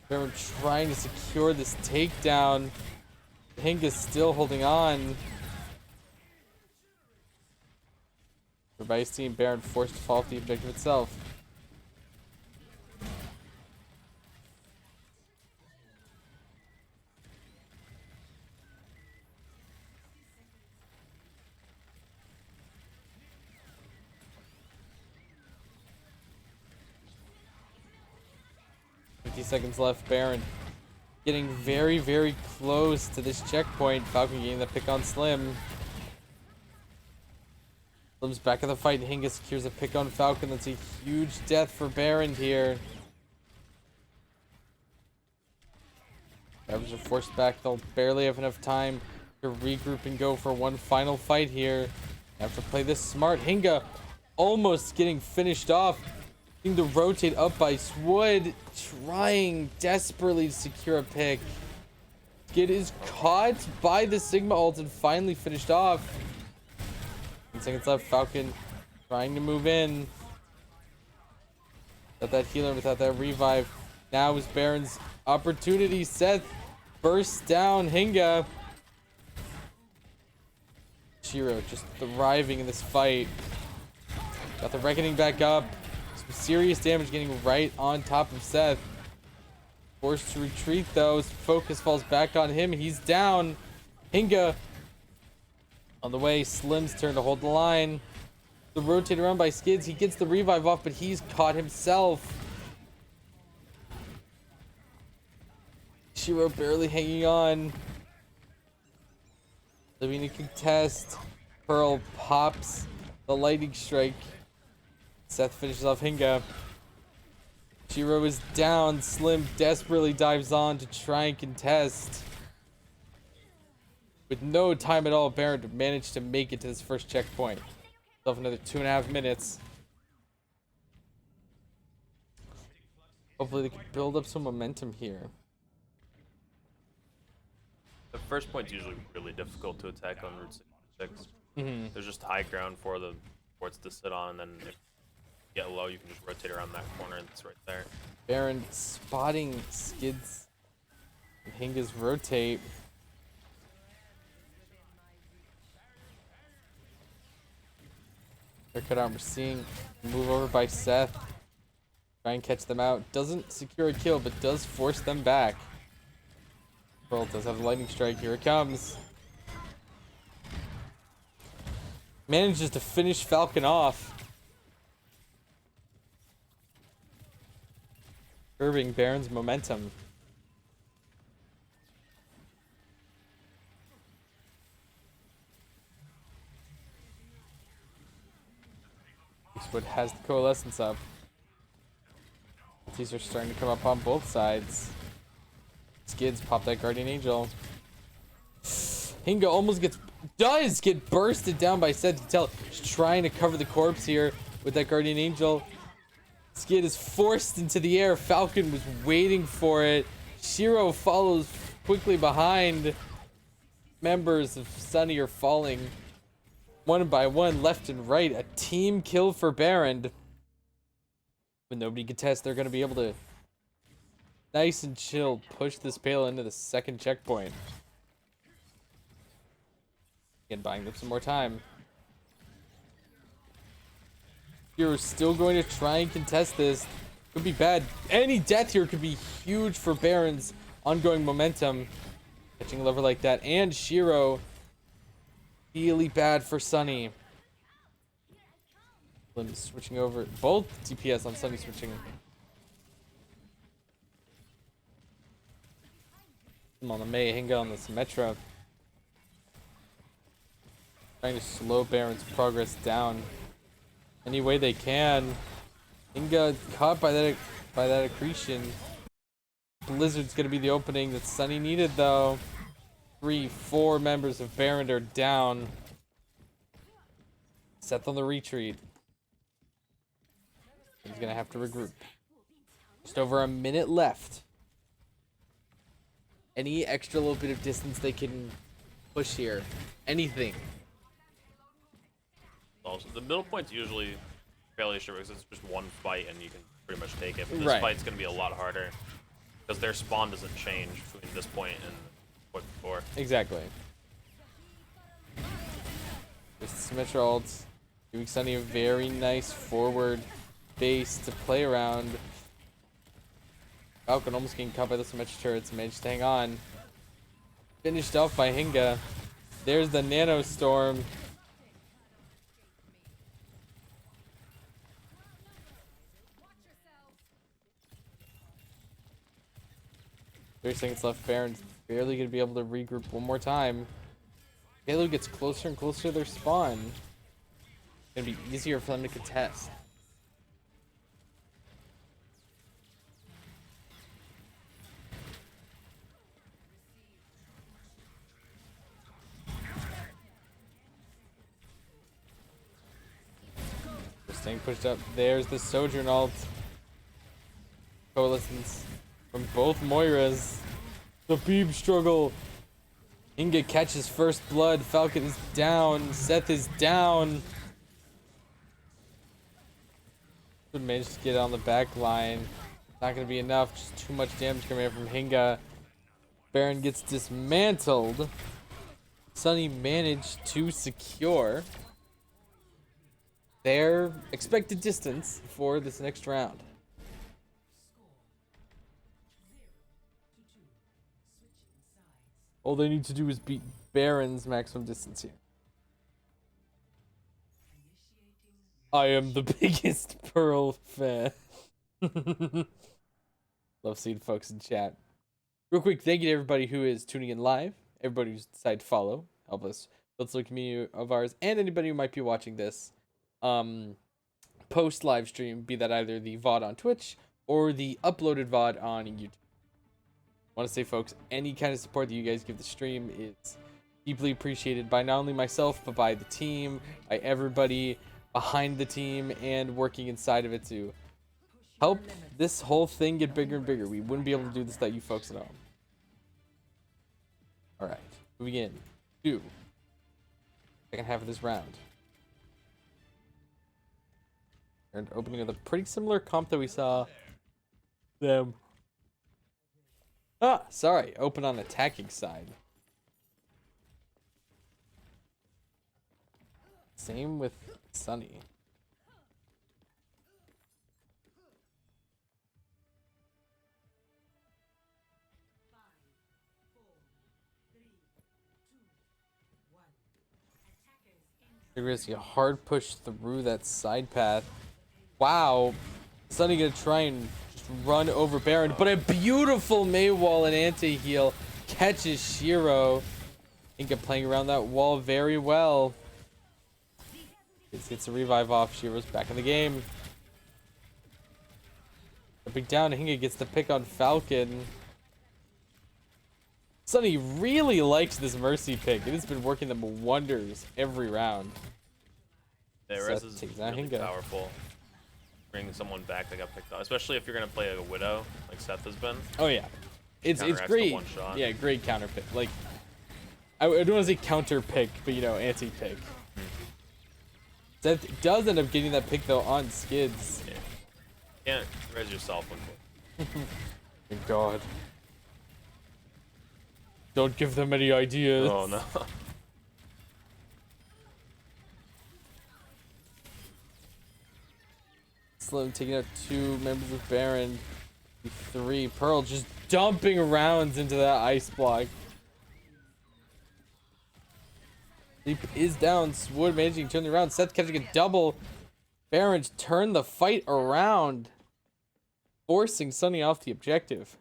Speaker 1: They're trying to secure this takedown. Hinga's still holding on. Everybody's team Baron forced to fall off the objective itself. Seconds left. Baron getting very, very close to this checkpoint. Falcon getting the pick on Slim. Slim's back in the fight. Hinga secures a pick on Falcon. That's a huge death for Baron here. Ravens are forced back. They'll barely have enough time to regroup and go for one final fight here. Have to play this smart. Hinga almost getting finished off. To rotate up by Swood, trying desperately to secure a pick. Skid is caught by the Sigma ult and finally finished off. 10 seconds left. Falcon trying to move in. Without that healer, without that revive. Now is Baron's opportunity. Seth bursts down Hinga. Shiro just thriving in this fight. Got the Reckoning back up. Serious damage getting right on top of Seth. Forced to retreat though. His focus falls back on him. He's down. Hinga on the way. Slim's turn to hold the line. The rotate around by Skids. He gets the revive off, but he's caught himself. Shiro barely hanging on. Living to contest. Pearl pops the lightning strike. Seth finishes off Hinga. Shiro is down. Slim desperately dives on to try and contest. With no time at all, Baron managed to make it to this first checkpoint. Still have another 2.5 minutes. Hopefully they can build up some momentum here.
Speaker 2: The first point's usually really difficult to attack on Route 6. There's just high ground for the forts to sit on, and then if you get low, you can just rotate around that corner that's right there.
Speaker 1: Baron spotting Skids and Hinga's rotate. Haircut armor seeing move over by Seth. Try and catch them out. Doesn't secure a kill, but does force them back. Pearl does have a lightning strike. Here it comes. Manages to finish Falcon off. Curbing Baron's momentum. Eastwood has the coalescence up. These are starting to come up on both sides. Skids pop that Guardian Angel. Hinga almost does get bursted down by Seth. You tell he's trying to cover the corpse here with that Guardian Angel. Skid is forced into the air. Falcon was waiting for it. Shiro follows quickly behind. Members of Sunny are falling one by one, left and right. A team kill for Baron. When nobody can test, they're going to be able to nice and chill push this payload into the second checkpoint. Again, buying them some more time. You're still going to try and contest this. Could be bad. Any death here could be huge for Baron's ongoing momentum. Catching a lever like that. And Shiro. Really bad for Sunny. Limbs switching over. Both DPS on Sunny switching. I'm on the Mei, Hinga on the Symmetra. Trying to slow Baron's progress down any way they can. Hinga caught by that accretion. Blizzard's gonna be the opening that Sunny needed though. 3-4 members of Baron are down. Seth on the retreat. He's gonna have to regroup. Just over a minute left. Any extra little bit of distance they can push here. Anything.
Speaker 2: Also, the middle point's usually fairly sure because it's just one fight and you can pretty much take it. But this
Speaker 1: Right.
Speaker 2: fight's gonna be a lot harder because their spawn doesn't change between this point and point before.
Speaker 1: Exactly. This Symmetra ult giving Sunny a very nice forward base to play around. Falcon almost getting caught by the Symmetra turrets. Managed to hang on. Finished off by Hinga. There's the Nano Storm. 30 seconds left. Baron's barely going to be able to regroup one more time. Halo gets closer and closer to their spawn. It's going to be easier for them to contest. They're staying pushed up. There's the Sojourn ult. Coalescence from both Moiras. The Beeb struggle. Inga catches first blood. Falcon is down. Seth is down. Would manage to get on the back line. Not going to be enough. Just too much damage coming in from Hinga. Baron gets dismantled. Sunny managed to secure their expected distance for this next round. All they need to do is beat Baron's maximum distance here. I am the biggest Pearl fan. Love seeing folks in chat. Real quick, thank you to everybody who is tuning in live. Everybody who's decided to follow. Help us build the community of ours. And anybody who might be watching this post live stream, be that either the VOD on Twitch or the uploaded VOD on YouTube. I want to say, folks, any kind of support that you guys give the stream is deeply appreciated by not only myself, but by the team, by everybody behind the team and working inside of it to help this whole thing get bigger and bigger. We wouldn't be able to do this without you folks at home. All right, moving in to second half of this round. And opening with a pretty similar comp that we saw them. Sorry, open on attacking side. Same with Sunny. They're gonna see a hard push through that side path. Wow. Sunny gonna try and just run over Baron, but a beautiful Mei wall and anti-heal catches Shiro. Inga playing around that wall very well. Gets a revive off. Shiro's back in the game. Jumping down, Hinga gets the pick on Falcon. Sunny really likes this Mercy pick. It has been working them wonders every round.
Speaker 2: Yeah, Rez is really powerful. Bring someone back that got picked off, especially if you're gonna play a Widow like Seth has been.
Speaker 1: Oh yeah, it's great. Yeah, great counter pick. Like I don't want to say counter pick, but you know, anti pick. Seth does end up getting that pick though on skids.
Speaker 2: Yeah. Can't res yourself when.
Speaker 1: Thank God. Don't give them any ideas.
Speaker 2: Oh no.
Speaker 1: Slim taking out 2 members of Baron. 3. Pearl just dumping rounds into that ice block. Sleep is down. Swood managing to turn the round. Seth catching a double. Baron turned the fight around, forcing Sunny off the objective.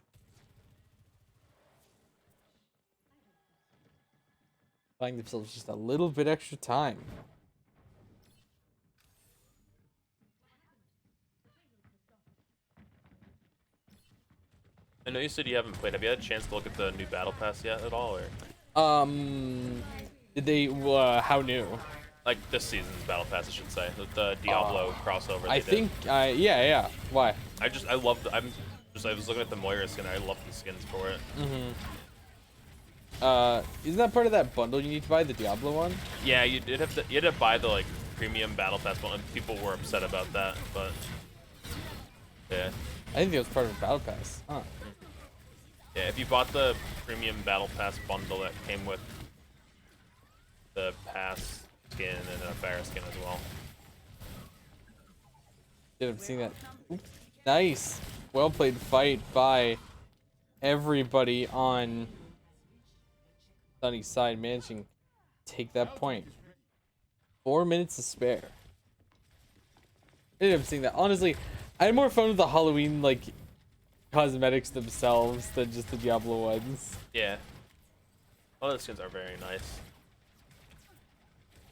Speaker 1: Buying themselves just a little bit extra time.
Speaker 2: I know you said you haven't played. Have you had a chance to look at the new battle pass yet at all, or?
Speaker 1: Did they? How new?
Speaker 2: Like this season's battle pass, I should say. The Diablo crossover.
Speaker 1: I think. Yeah. Why?
Speaker 2: I was looking at the Moira skin. I love the skins for it.
Speaker 1: Isn't that part of that bundle you need to buy, the Diablo one?
Speaker 2: Yeah, you had to buy the like premium battle pass one. People were upset about that, but yeah.
Speaker 1: I think it was part of the battle pass. Huh.
Speaker 2: Yeah, if you bought the premium battle pass bundle that came with the pass skin and a Pharah skin as well.
Speaker 1: Did have seen that. Oops. Nice. Well played fight by everybody on Sunny's side, managing to take that point. 4 minutes to spare. I ended up seeing that. Honestly, I had more fun with the Halloween like cosmetics themselves than just the Diablo ones.
Speaker 2: Yeah. All the skins are very nice.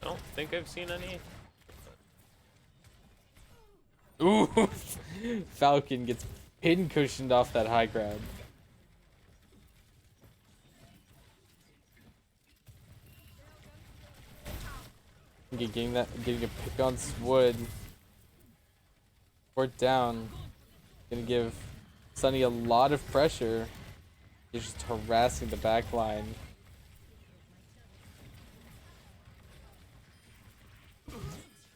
Speaker 2: I don't think I've seen any.
Speaker 1: Ooh, Falcon gets pin cushioned off that high ground. Getting a pick on Swood. Port down. Gonna give Sunny a lot of pressure. He's just harassing the back line.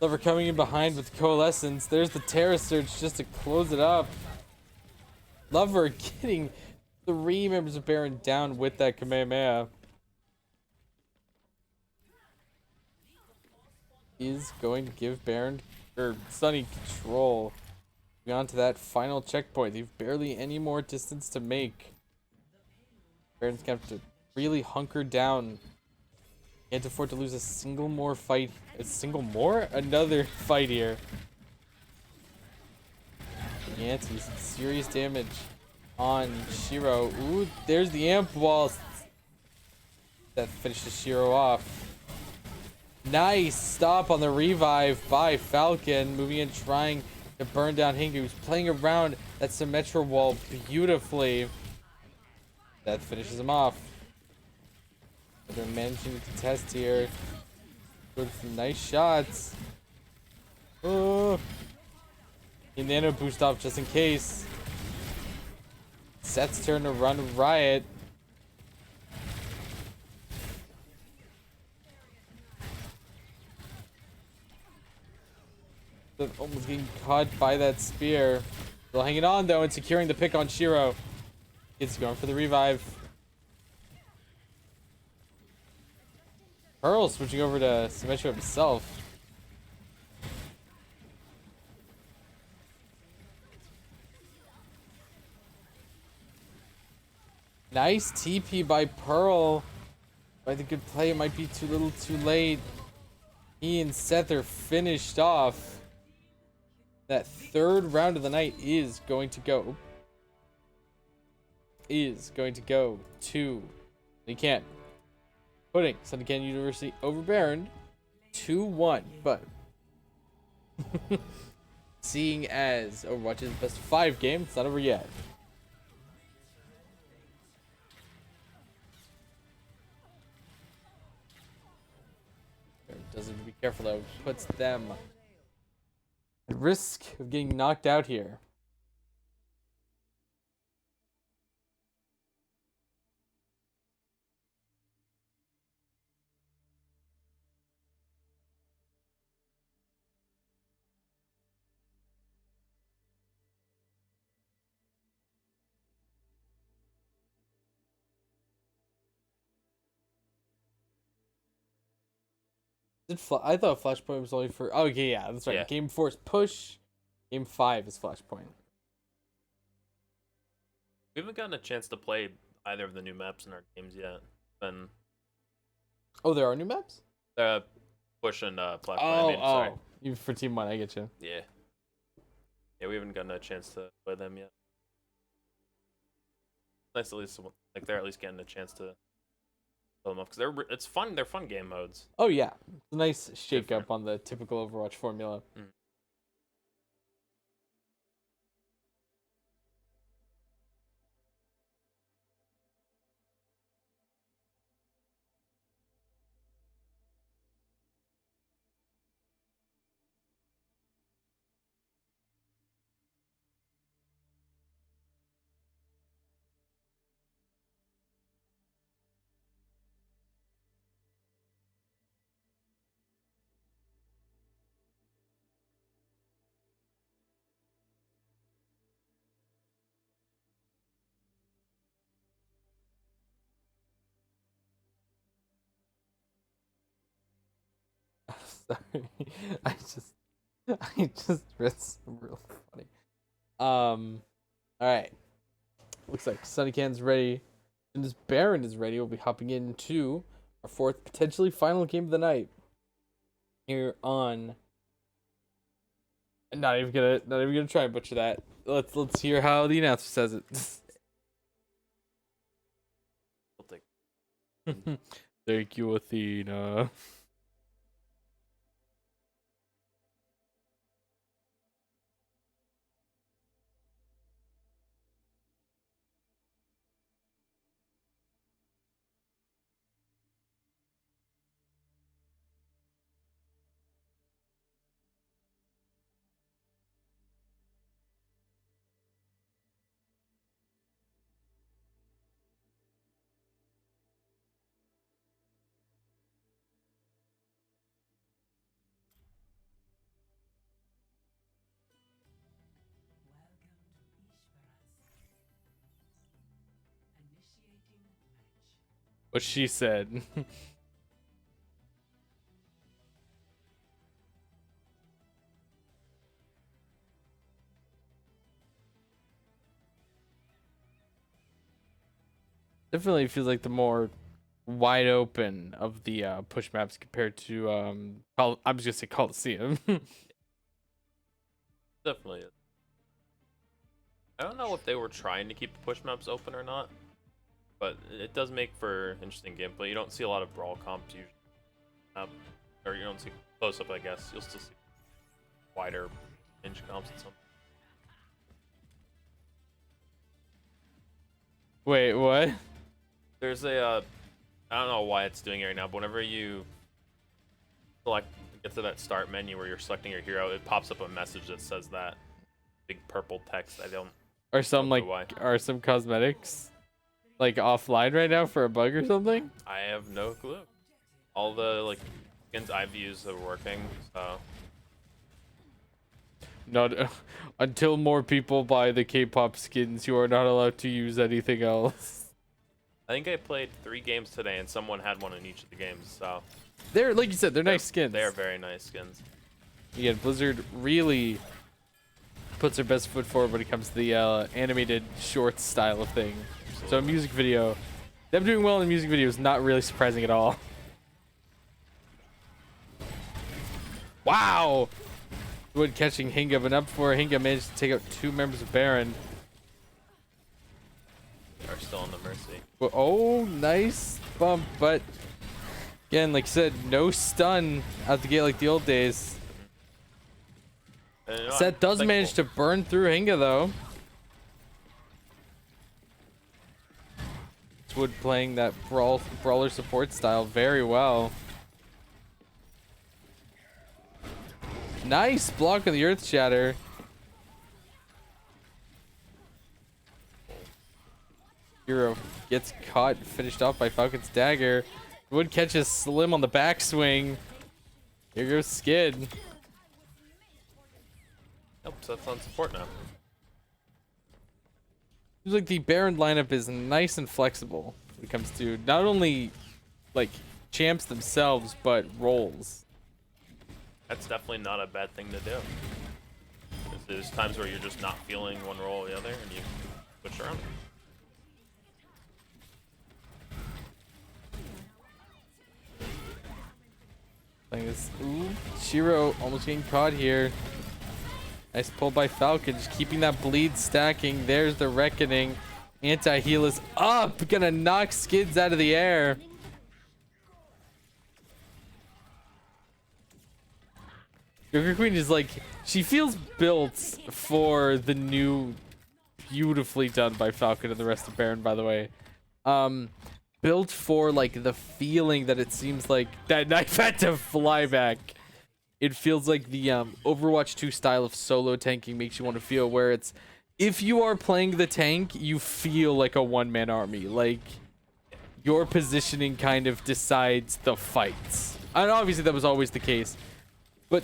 Speaker 1: Lover coming in behind with Coalescence. There's the Terror Surge just to close it up. Lover getting 3 members of Baron down with that Kamehameha. Is going to give Baron or Sunny control. Beyond to that final checkpoint. They've barely any more distance to make. Baron's gonna have to really hunker down. Can't afford to lose a single more fight. Another fight here. Yancy, some serious damage on Shiro. Ooh, there's the amp wall. That finishes Shiro off. Nice stop on the revive by Falcon. Moving in, trying to burn down Hingu, who's playing around that Symmetra wall beautifully. That finishes him off. They're managing to contest here. Good, some nice shots. Oh. A nano boost off just in case. Seth's turn to run riot. Almost getting caught by that spear. Still hanging on though and securing the pick on Shiro. It's going for the revive. Pearl switching over to Symmetra himself. Nice TP by Pearl. By the good play, it might be too little too late. He and Seth are finished off. That third round of the night is going to go. To. He can't. Putting Sunnycan University over Baron 2-1. But seeing as Overwatch is the best of 5 game, it's not over yet. Doesn't be careful though, puts them at risk of getting knocked out here. I thought Flashpoint was only for. Oh, okay, yeah, that's right.
Speaker 2: Yeah.
Speaker 1: Game 4 is push. Game 5 is Flashpoint.
Speaker 2: We haven't gotten a chance to play either of the new maps in our games yet. Then.
Speaker 1: Oh, there are new maps?
Speaker 2: Push and Flashpoint.
Speaker 1: Oh,
Speaker 2: I mean, sorry.
Speaker 1: You for Team 1, I get you.
Speaker 2: Yeah. Yeah, we haven't gotten a chance to play them yet. Nice, at least like they're at least getting a chance to fill them up because it's fun. They're fun game modes.
Speaker 1: Oh yeah, it's a nice shake up on the typical Overwatch formula.
Speaker 2: Mm.
Speaker 1: Sorry, I just read some real funny. All right. Looks like Sunnycan's ready, and as Baron is ready, we'll be hopping into our 4th, potentially final game of the night. Here on. Not even gonna try and butcher that. Let's hear how the announcer says it.
Speaker 2: I'll take.
Speaker 1: Thank you, Athena. What she said. Definitely feels like the more wide open of the push maps compared to I'm just gonna say Coliseum.
Speaker 2: Definitely is. I don't know if they were trying to keep the push maps open or not, but it does make for interesting gameplay. You don't see a lot of brawl comps usually, or you don't see close up. I guess you'll still see wider range comps and something.
Speaker 1: Wait, what?
Speaker 2: There's a I don't know why it's doing it right now, but whenever you get to that start menu where you're selecting your hero, it pops up a message that says that big purple text.
Speaker 1: Or some are some cosmetics like offline right now for a bug or something?
Speaker 2: I have no clue. All the skins I've used are working, so
Speaker 1: not until more people buy the K-pop skins, you are not allowed to use anything else.
Speaker 2: I think I played 3 games today, and someone had one in each of the games. So
Speaker 1: They're, like you said, they're nice skins.
Speaker 2: They're very nice skins.
Speaker 1: Again, Blizzard really puts their best foot forward when it comes to the animated short style of thing.
Speaker 2: Absolutely.
Speaker 1: So a music video, them doing well in a music video is not really surprising at all. Wow! Wood catching Hinga, but not before Hinga managed to take out 2 members of Baron.
Speaker 2: Are still on the Mercy.
Speaker 1: Well, oh, nice bump, but again, like I said, no stun out the gate like the old days.
Speaker 2: And,
Speaker 1: Seth does manage to burn through Hinga though. It's Wood playing that brawler support style very well. Nice block of the Earth Shatter. Hero gets caught, finished off by Falcon's dagger. Wood catches Slim on the backswing. Here goes Skid.
Speaker 2: Nope, so that's on support now.
Speaker 1: Seems like the Baron lineup is nice and flexible when it comes to not only like champs themselves, but roles.
Speaker 2: That's definitely not a bad thing to do. There's times where you're just not feeling one role or the other, and you switch around.
Speaker 1: Playing this. Ooh, Shiro almost getting caught here. Nice pull by Falcon, just keeping that bleed stacking. There's the Reckoning. Anti-heal is up, gonna knock Skids out of the air. Joker Queen is like, she feels built for the new, beautifully done by Falcon and the rest of Baron, by the way. Built for like the feeling that it seems like that knife had to fly back. It feels like the Overwatch 2 style of solo tanking makes you want to feel where it's, if you are playing the tank, you feel like a one-man army. Like, your positioning kind of decides the fights. And obviously that was always the case. But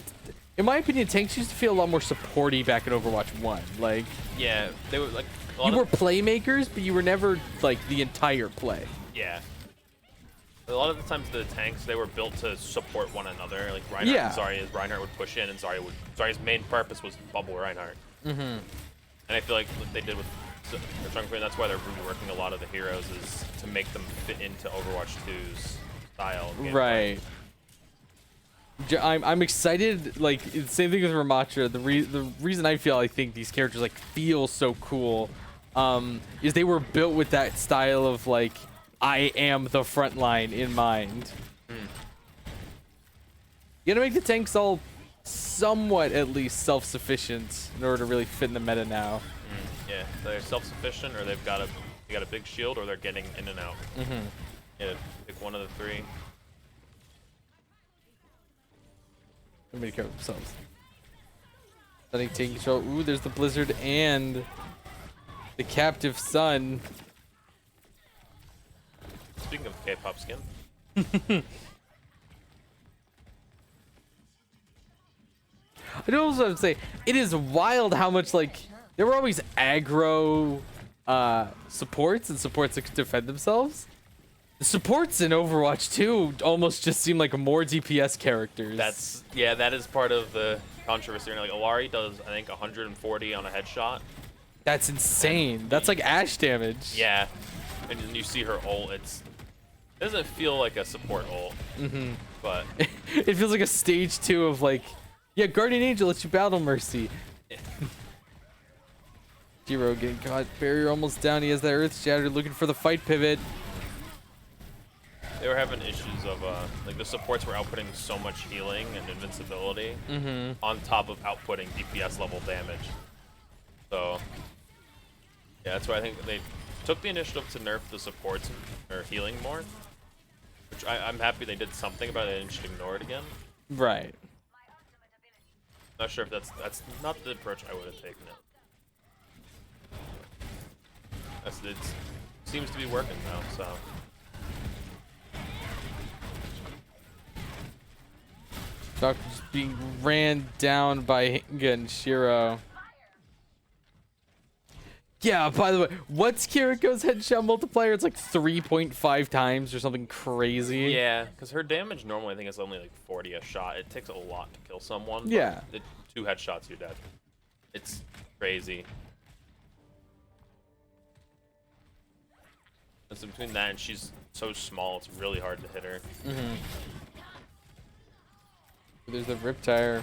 Speaker 1: in my opinion, tanks used to feel a lot more supporty back in Overwatch 1. Like,
Speaker 2: Yeah, they were like
Speaker 1: you were playmakers, but you were never like the entire play.
Speaker 2: Yeah. A lot of the times the tanks, they were built to support one another. Like Reinhardt and Reinhardt would push in, and Zarya's main purpose was bubble Reinhardt. Mm-hmm. And I feel like what they did with Queen, that's why they're reworking a lot of the heroes, is to make them fit into Overwatch 2's style. Of gameplay.
Speaker 1: Right. I'm excited. Like, same thing with Ramatra. The reason I think these characters like feel so cool, is they were built with that style of like, I am the front line in mind. You gotta make the tanks all somewhat at least self-sufficient in order to really fit in the meta now.
Speaker 2: Yeah, they're self-sufficient, or they got a big shield, or they're getting in and out. Yeah, pick one of the 3.
Speaker 1: Somebody cover themselves. Stunning taking control. Ooh, there's the Blizzard and the Captive Sun.
Speaker 2: Speaking of K-pop skin.
Speaker 1: I know what I would say. It is wild how much like there were always aggro supports and supports that could defend themselves. The supports in Overwatch 2 almost just seem like more DPS characters.
Speaker 2: That is part of the controversy. Like Alari does, I think, 140 on a headshot.
Speaker 1: That's insane. That's like Ashe damage.
Speaker 2: Yeah, and then you see her ult. It doesn't feel like a support ult, but
Speaker 1: it feels like a stage 2 of like, yeah, Guardian Angel lets you battle Mercy. Jiro getting caught. Barrier almost down. He has that Earth Shatter, looking for the fight pivot.
Speaker 2: They were having issues of like the supports were outputting so much healing and invincibility on top of outputting DPS level damage. So yeah, that's why I think they took the initiative to nerf the supports or healing more, which I'm happy they did something about it. They didn't just ignore it again.
Speaker 1: Right.
Speaker 2: Not sure if that's not the approach I would have taken it. It seems to be working now, so.
Speaker 1: Falcon just being ran down by Hinga and Shiro. Yeah, by the way, what's Kiriko's headshot multiplier? It's like 3.5 times or something crazy.
Speaker 2: Yeah, because her damage normally I think is only like 40 a shot. It takes a lot to kill someone.
Speaker 1: Yeah.
Speaker 2: But 2 headshots, you're dead. It's crazy. And so between that and she's so small, it's really hard to hit her.
Speaker 1: There's the Riptire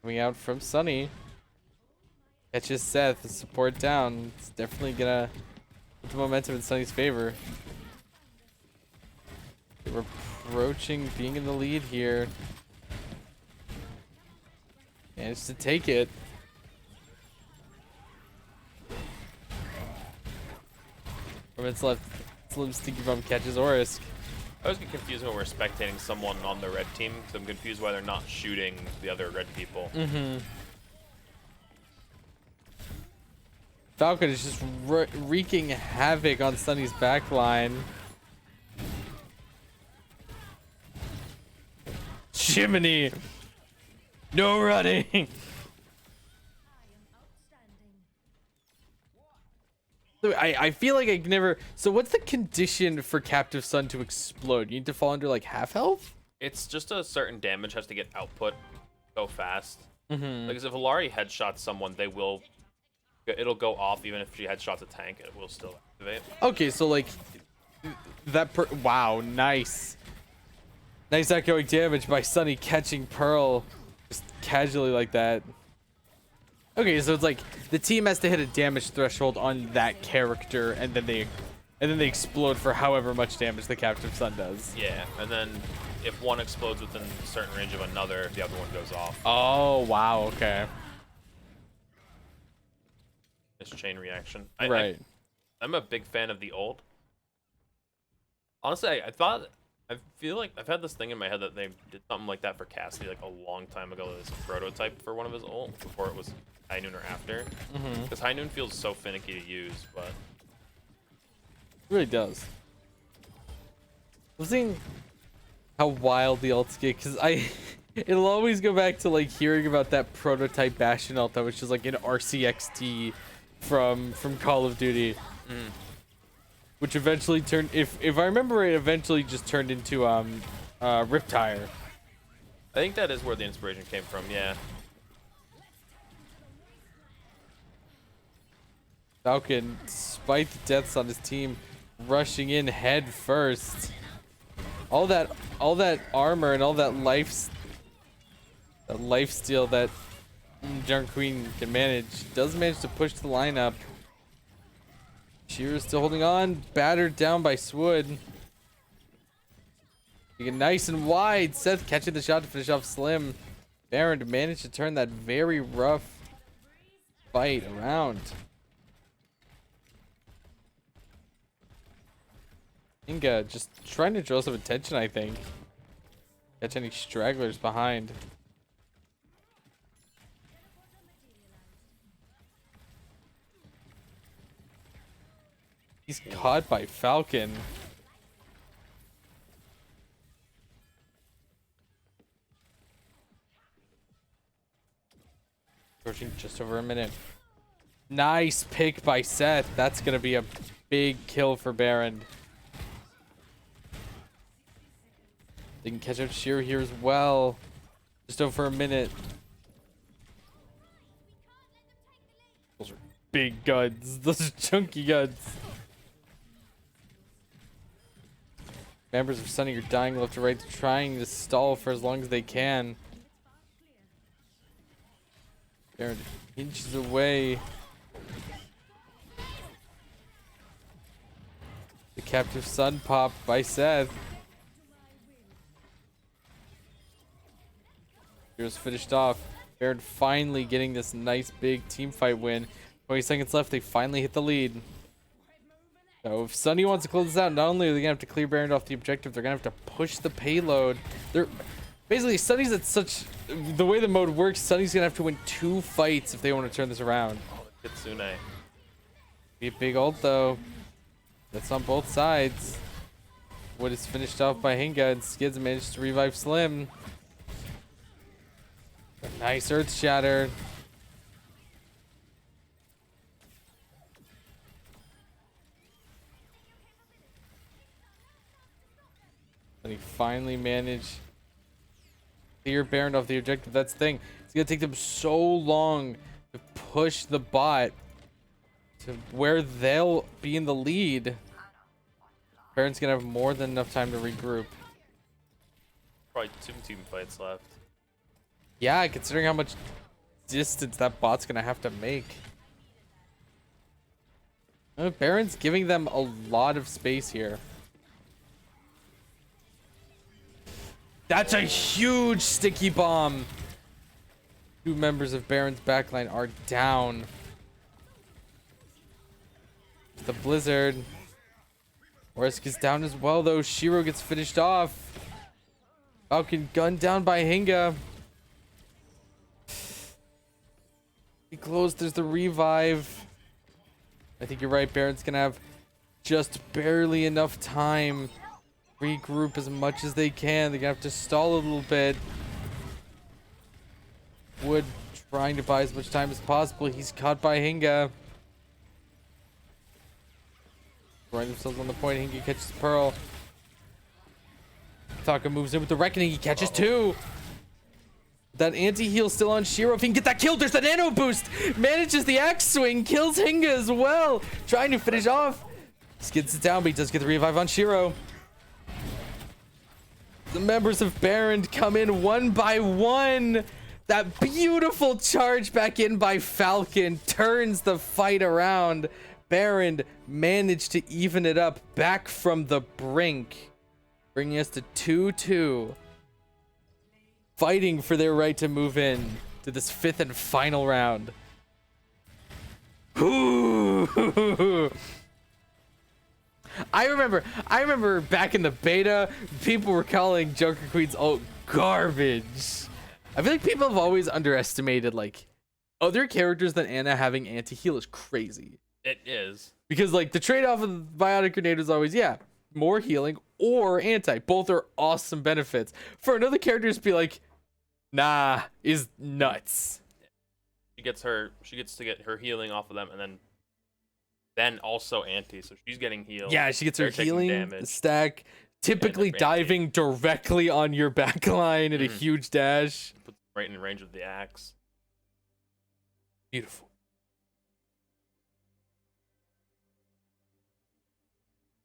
Speaker 1: coming out from Sunny. Catches Seth, the support down. It's definitely gonna put the momentum in Sunny's favor. We're approaching being in the lead here. Managed to take it. 4 minutes left. Slim Stinky Bum catches Orisk.
Speaker 2: I always get confused when we're spectating someone on the red team, because I'm confused why they're not shooting the other red people.
Speaker 1: Falcon is just wreaking havoc on Sunny's backline. Chimney! No running! I feel like I can never... So what's the condition for Captive Sun to explode? You need to fall under like half health?
Speaker 2: It's just a certain damage has to get output so fast. Because if Alari headshots someone, it'll go off even if she headshots a tank, it will still activate.
Speaker 1: Okay, so like wow, nice. Nice echoing damage by Sunny catching Pearl just casually like that. Okay, so it's like the team has to hit a damage threshold on that character and then they explode for however much damage the Captive Sun does.
Speaker 2: Yeah, and then if one explodes within a certain range of another, the other one goes off.
Speaker 1: Oh, wow, okay.
Speaker 2: This chain reaction. I'm a big fan of the ult. Honestly, I feel like I've had this thing in my head that they did something like that for Cassidy like a long time ago. This prototype for one of his ult before it was High Noon or after. Because High Noon feels so finicky to use, but
Speaker 1: it really does. I'm seeing how wild the ults get because it'll always go back to like hearing about that prototype Bastion ult that was just like an RCXT from Call of Duty, which eventually turned, if I remember right, eventually just turned into Riptire.
Speaker 2: I think that is where the inspiration came from. Yeah.
Speaker 1: Falcon, despite the deaths on his team, rushing in head first. All that armor and all that life steal that Junk Queen can manage does manage to push the lineup. Shearer's still holding on, battered down by Swood. You get nice and wide. Seth catching the shot to finish off Slim. Baron managed to turn that very rough fight around. Inga just trying to draw some attention, I think. Catch any stragglers behind. He's caught by Falcon. Approaching just over a minute. Nice pick by Seth. That's gonna be a big kill for Baron. They can catch up Sheer here as well. Just over a minute. Those are big guns. Those are chunky guns. Members of Sunny are dying left to right, trying to stall for as long as they can. Baron inches away. The Captive Sun pop by Seth. Here's finished off. Baron finally getting this nice big team fight win. 20 seconds left. They finally hit the lead. So if Sunny wants to close this out, not only are they gonna have to clear Baron off the objective, they're gonna have to push the payload. They're basically Sunny's at such the way the mode works. Sunny's gonna have to win 2 fights if they want to turn this around.
Speaker 2: Oh, Kitsune.
Speaker 1: Be a big ult though. That's on both sides. Wood is finished off by Hinga, and Skids managed to revive Slim. Nice Earth Shatter. And he finally managed to clear Baron off the objective. That's the thing. It's gonna take them so long to push the bot to where they'll be in the lead. Baron's gonna have more than enough time to regroup.
Speaker 2: Probably 2 team fights left.
Speaker 1: Yeah, considering how much distance that bot's gonna have to make. Baron's giving them a lot of space here. That's a huge sticky bomb. 2 members of Baron's backline are down. The Blizzard. Orisk is down as well, though. Shiro gets finished off. Falcon gunned down by Hinga. He closed. There's the revive. I think you're right. Baron's gonna have just barely enough time. Regroup as much as they can. They're gonna have to stall a little bit. Wood trying to buy as much time as possible. He's caught by Hinga. Throwing themselves on the point. Hinga catches Pearl. Taka moves in with the Reckoning. He catches 2. That anti-heal still on Shiro. If he can get that kill, there's the nano boost. Manages the axe swing. Kills Hinga as well. Trying to finish off. Skids it down, but he does get the revive on Shiro. The members of Baron come in one by one. That beautiful charge back in by Falcon turns the fight around. Baron managed to even it up back from the brink, bringing us to 2-2. Fighting for their right to move in to this 5th and final round. Ooh. I remember back in the beta, people were calling Joker Queen's ult garbage. I feel like people have always underestimated like other characters than Anna having anti-heal is crazy.
Speaker 2: It is.
Speaker 1: Because like the trade-off of the Biotic Grenade is always, yeah, more healing or anti. Both are awesome benefits. For another character to be like, nah, is nuts.
Speaker 2: She gets to get her healing off of them, and then also anti, so she's getting healed.
Speaker 1: Yeah, she gets her healing
Speaker 2: damage.
Speaker 1: stack, typically diving directly on your backline at a huge dash.
Speaker 2: Puts right in range of the axe.
Speaker 1: Beautiful.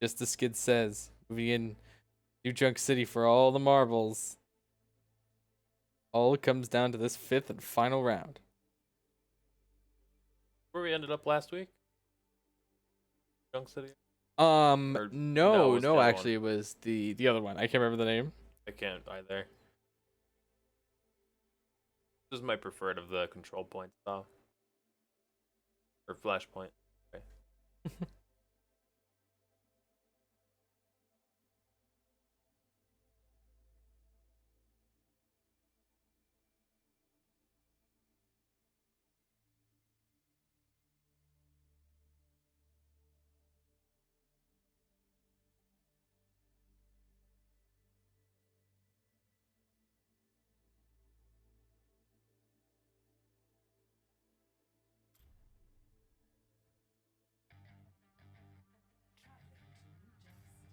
Speaker 1: Just as Skid says, moving in New Junk City for all the marbles. All comes down to this 5th and final round.
Speaker 2: Where we ended up last week? Junk City?
Speaker 1: No, actually it was the other one. I can't remember the name.
Speaker 2: I can't either. This is my preferred of the control point stuff. Or flashpoint. Okay.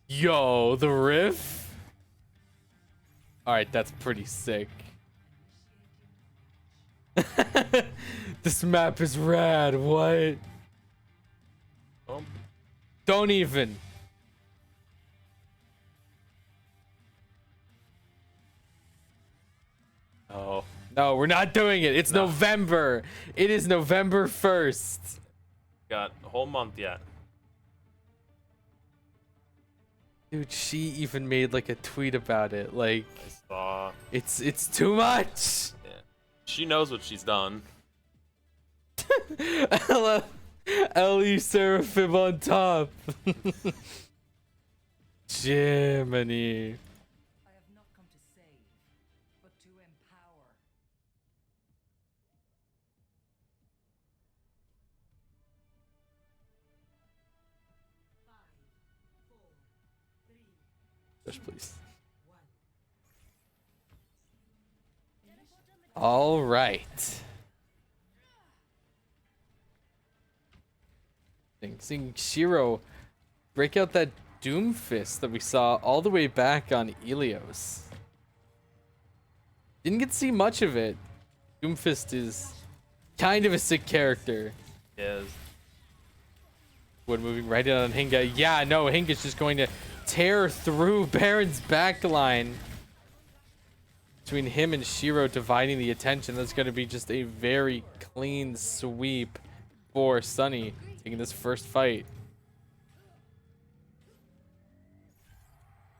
Speaker 1: Yo, the riff? Alright, that's pretty sick. This map is rad, what? Don't even. Oh. No, we're not doing it. It's November. It is November 1st.
Speaker 2: Got a whole month yet.
Speaker 1: Dude, she even made like a tweet about it. Like,
Speaker 2: I saw.
Speaker 1: It's too much.
Speaker 2: Yeah. She knows what she's done.
Speaker 1: Ellie Seraphim on top. Jiminy.
Speaker 3: I have not come to save, but to empower.
Speaker 1: Yes, please. All right. Seeing Shiro break out that Doom Fist that we saw all the way back on Ilios. Didn't get to see much of it. Doom Fist is kind of a sick character.
Speaker 2: Yes.
Speaker 1: Wood moving right in on Hinga. Yeah, no, Hinga's just going to tear through Baron's backline. Between him and Shiro dividing the attention, that's going to be just a very clean sweep for Sunny taking this first fight.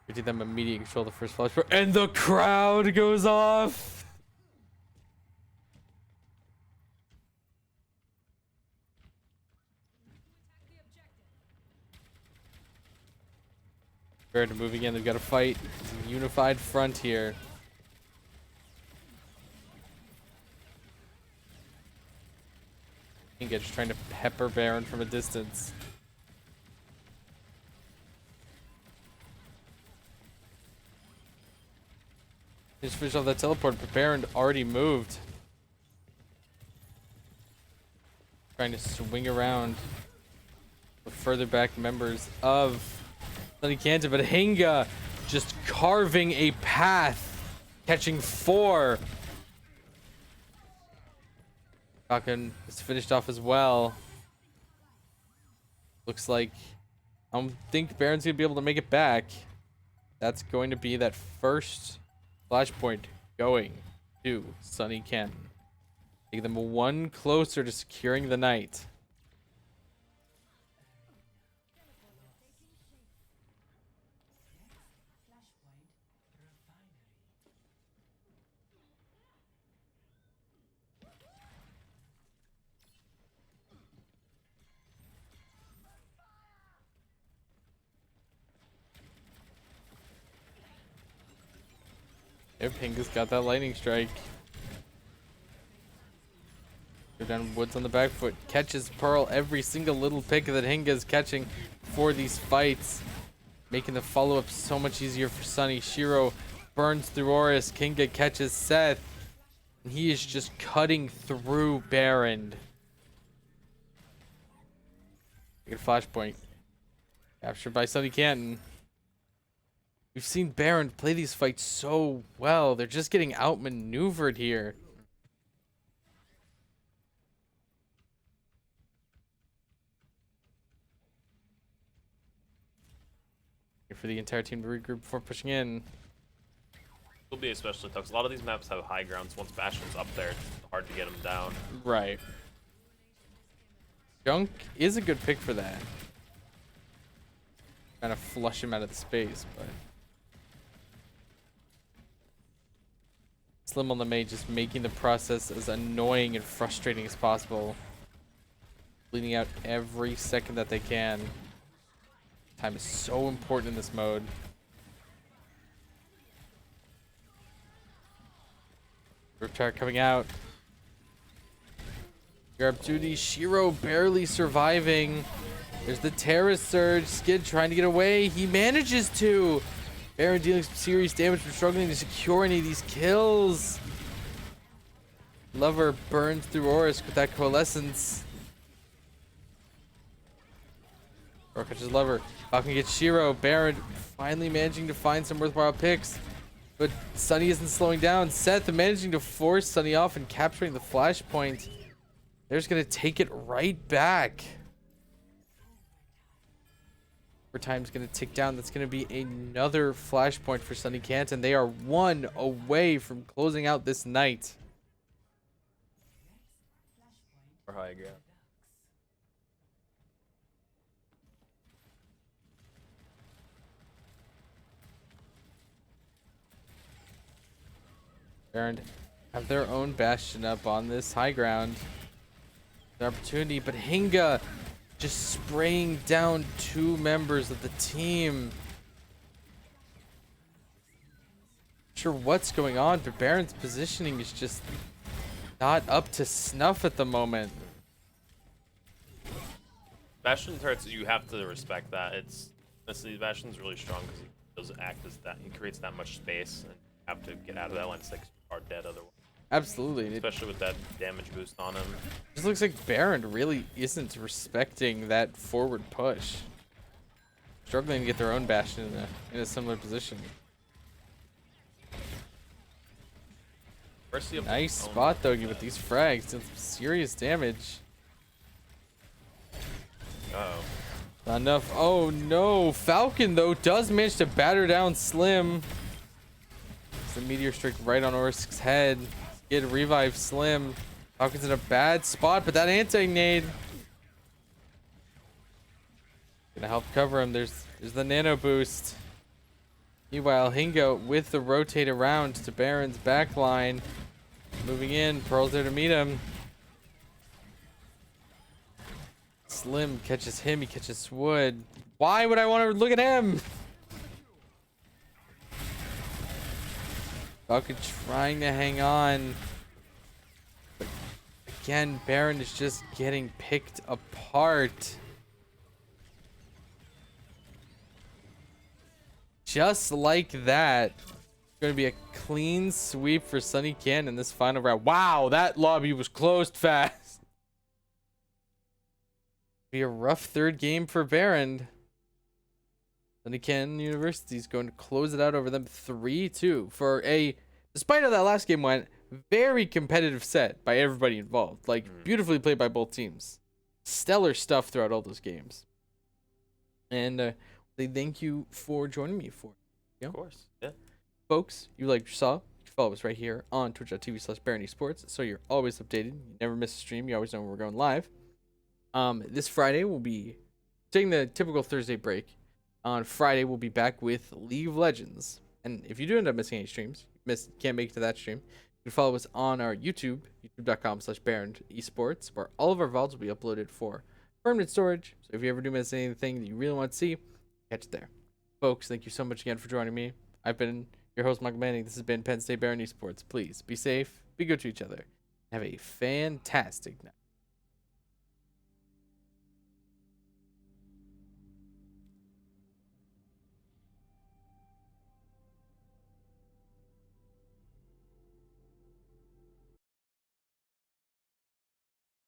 Speaker 1: Giving them immediate control of the first flash, and the crowd goes off. Baron moving in, they've got to fight. It's a unified front here. Inga just trying to pepper Baron from a distance. Just finish off that teleport, but Baron already moved. Trying to swing around the further back members of Sunny Canton, but Hinga just carving a path, catching 4. Falcon is finished off as well. Looks like I don't think Baron's gonna be able to make it back. That's going to be that first flashpoint going to Sunny Canton. Take them one closer to securing the night. Hinga's got that lightning strike. Go down Woods on the back foot. Catches Pearl every single little pick that Hinga's catching for these fights. Making the follow-up so much easier for Sunny. Shiro burns through Horus. Hinga catches Seth. And he is just cutting through Baron. Get a flashpoint. Captured by Sunny Canton. We've seen Baron play these fights so well. They're just getting outmaneuvered here. Here for the entire team to regroup before pushing in.
Speaker 2: Will be especially tough. 'Cause a lot of these maps have high grounds. Once Bastion's up there, it's hard to get him down.
Speaker 1: Right. Junk is a good pick for that. Kind of flush him out of the space, but Slim on the May just making the process as annoying and frustrating as possible. Bleeding out every second that they can. Time is so important in this mode. Riptire coming out. Grab duty. Shiro barely surviving. There's the Terra Surge. Skid trying to get away. He manages to. Baron dealing some serious damage but struggling to secure any of these kills. Lover burns through Horus with that coalescence. Or catches Lover. Falcon gets Shiro. Baron finally managing to find some worthwhile picks. But Sunny isn't slowing down. Seth managing to force Sunny off and capturing the flashpoint. They're just going to take it right back. Time's going to tick down. That's going to be another flashpoint for Sunny Canton. They are 1 away from closing out this night.
Speaker 2: Or high ground.
Speaker 1: Baron have their own Bastion up on this high ground. The opportunity, but Hinga just spraying down 2 members of the team. Not sure what's going on, but Baron's positioning is just not up to snuff at the moment.
Speaker 2: Bastion turrets, you have to respect that. Bastion's really strong because he does act as that. He creates that much space, and you have to get out of that line. It's like are dead otherwise.
Speaker 1: Absolutely. It
Speaker 2: especially with that damage boost on him.
Speaker 1: just looks like Baron really isn't respecting that forward push. Struggling to get their own Bastion in a similar position.
Speaker 2: Mercy of
Speaker 1: Nice
Speaker 2: his own.
Speaker 1: spot though with these frags. Did some serious damage.
Speaker 2: Uh-oh.
Speaker 1: Not enough. Oh no. Falcon though does manage to batter down Slim. It's the meteor strike right on Orsk's head. Get revive Slim. Falcon's in a bad spot, but that anti-nade gonna help cover him. There's the nano boost. Meanwhile, Hingo with the rotate around to Baron's backline. Moving in, Pearl's there to meet him. Slim catches him, he catches Wood. Why would I want to look at him? Falcon trying to hang on. But again, Baron is just getting picked apart. Just like that. Going to be a clean sweep for Sunny Can in this final round. Wow, that lobby was closed fast. Be a rough third game for Baron. Sunny Can University is going to close it out over them 3-2 for a, despite how that last game went, very competitive set by everybody involved. Like, beautifully played by both teams. Stellar stuff throughout all those games. And they thank you for joining me for it.
Speaker 2: Of course. Yeah.
Speaker 1: Folks, you like what you saw, you follow us right here on twitch.tv/BaronEsports, so you're always updated. You never miss a stream. You always know when we're going live. This Friday we'll be taking the typical Thursday break. On Friday we'll be back with League of Legends. And if you do end up missing any streams, can't make it to that stream, you can follow us on our YouTube, youtube.com/BaronEsports, where all of our VODs will be uploaded for permanent storage. So if you ever do miss anything that you really want to see, catch it there. Folks, thank you so much again for joining me. I've been your host, Michael Manning. This has been Penn State Baron Esports. Please be safe, be good to each other. Have a fantastic night.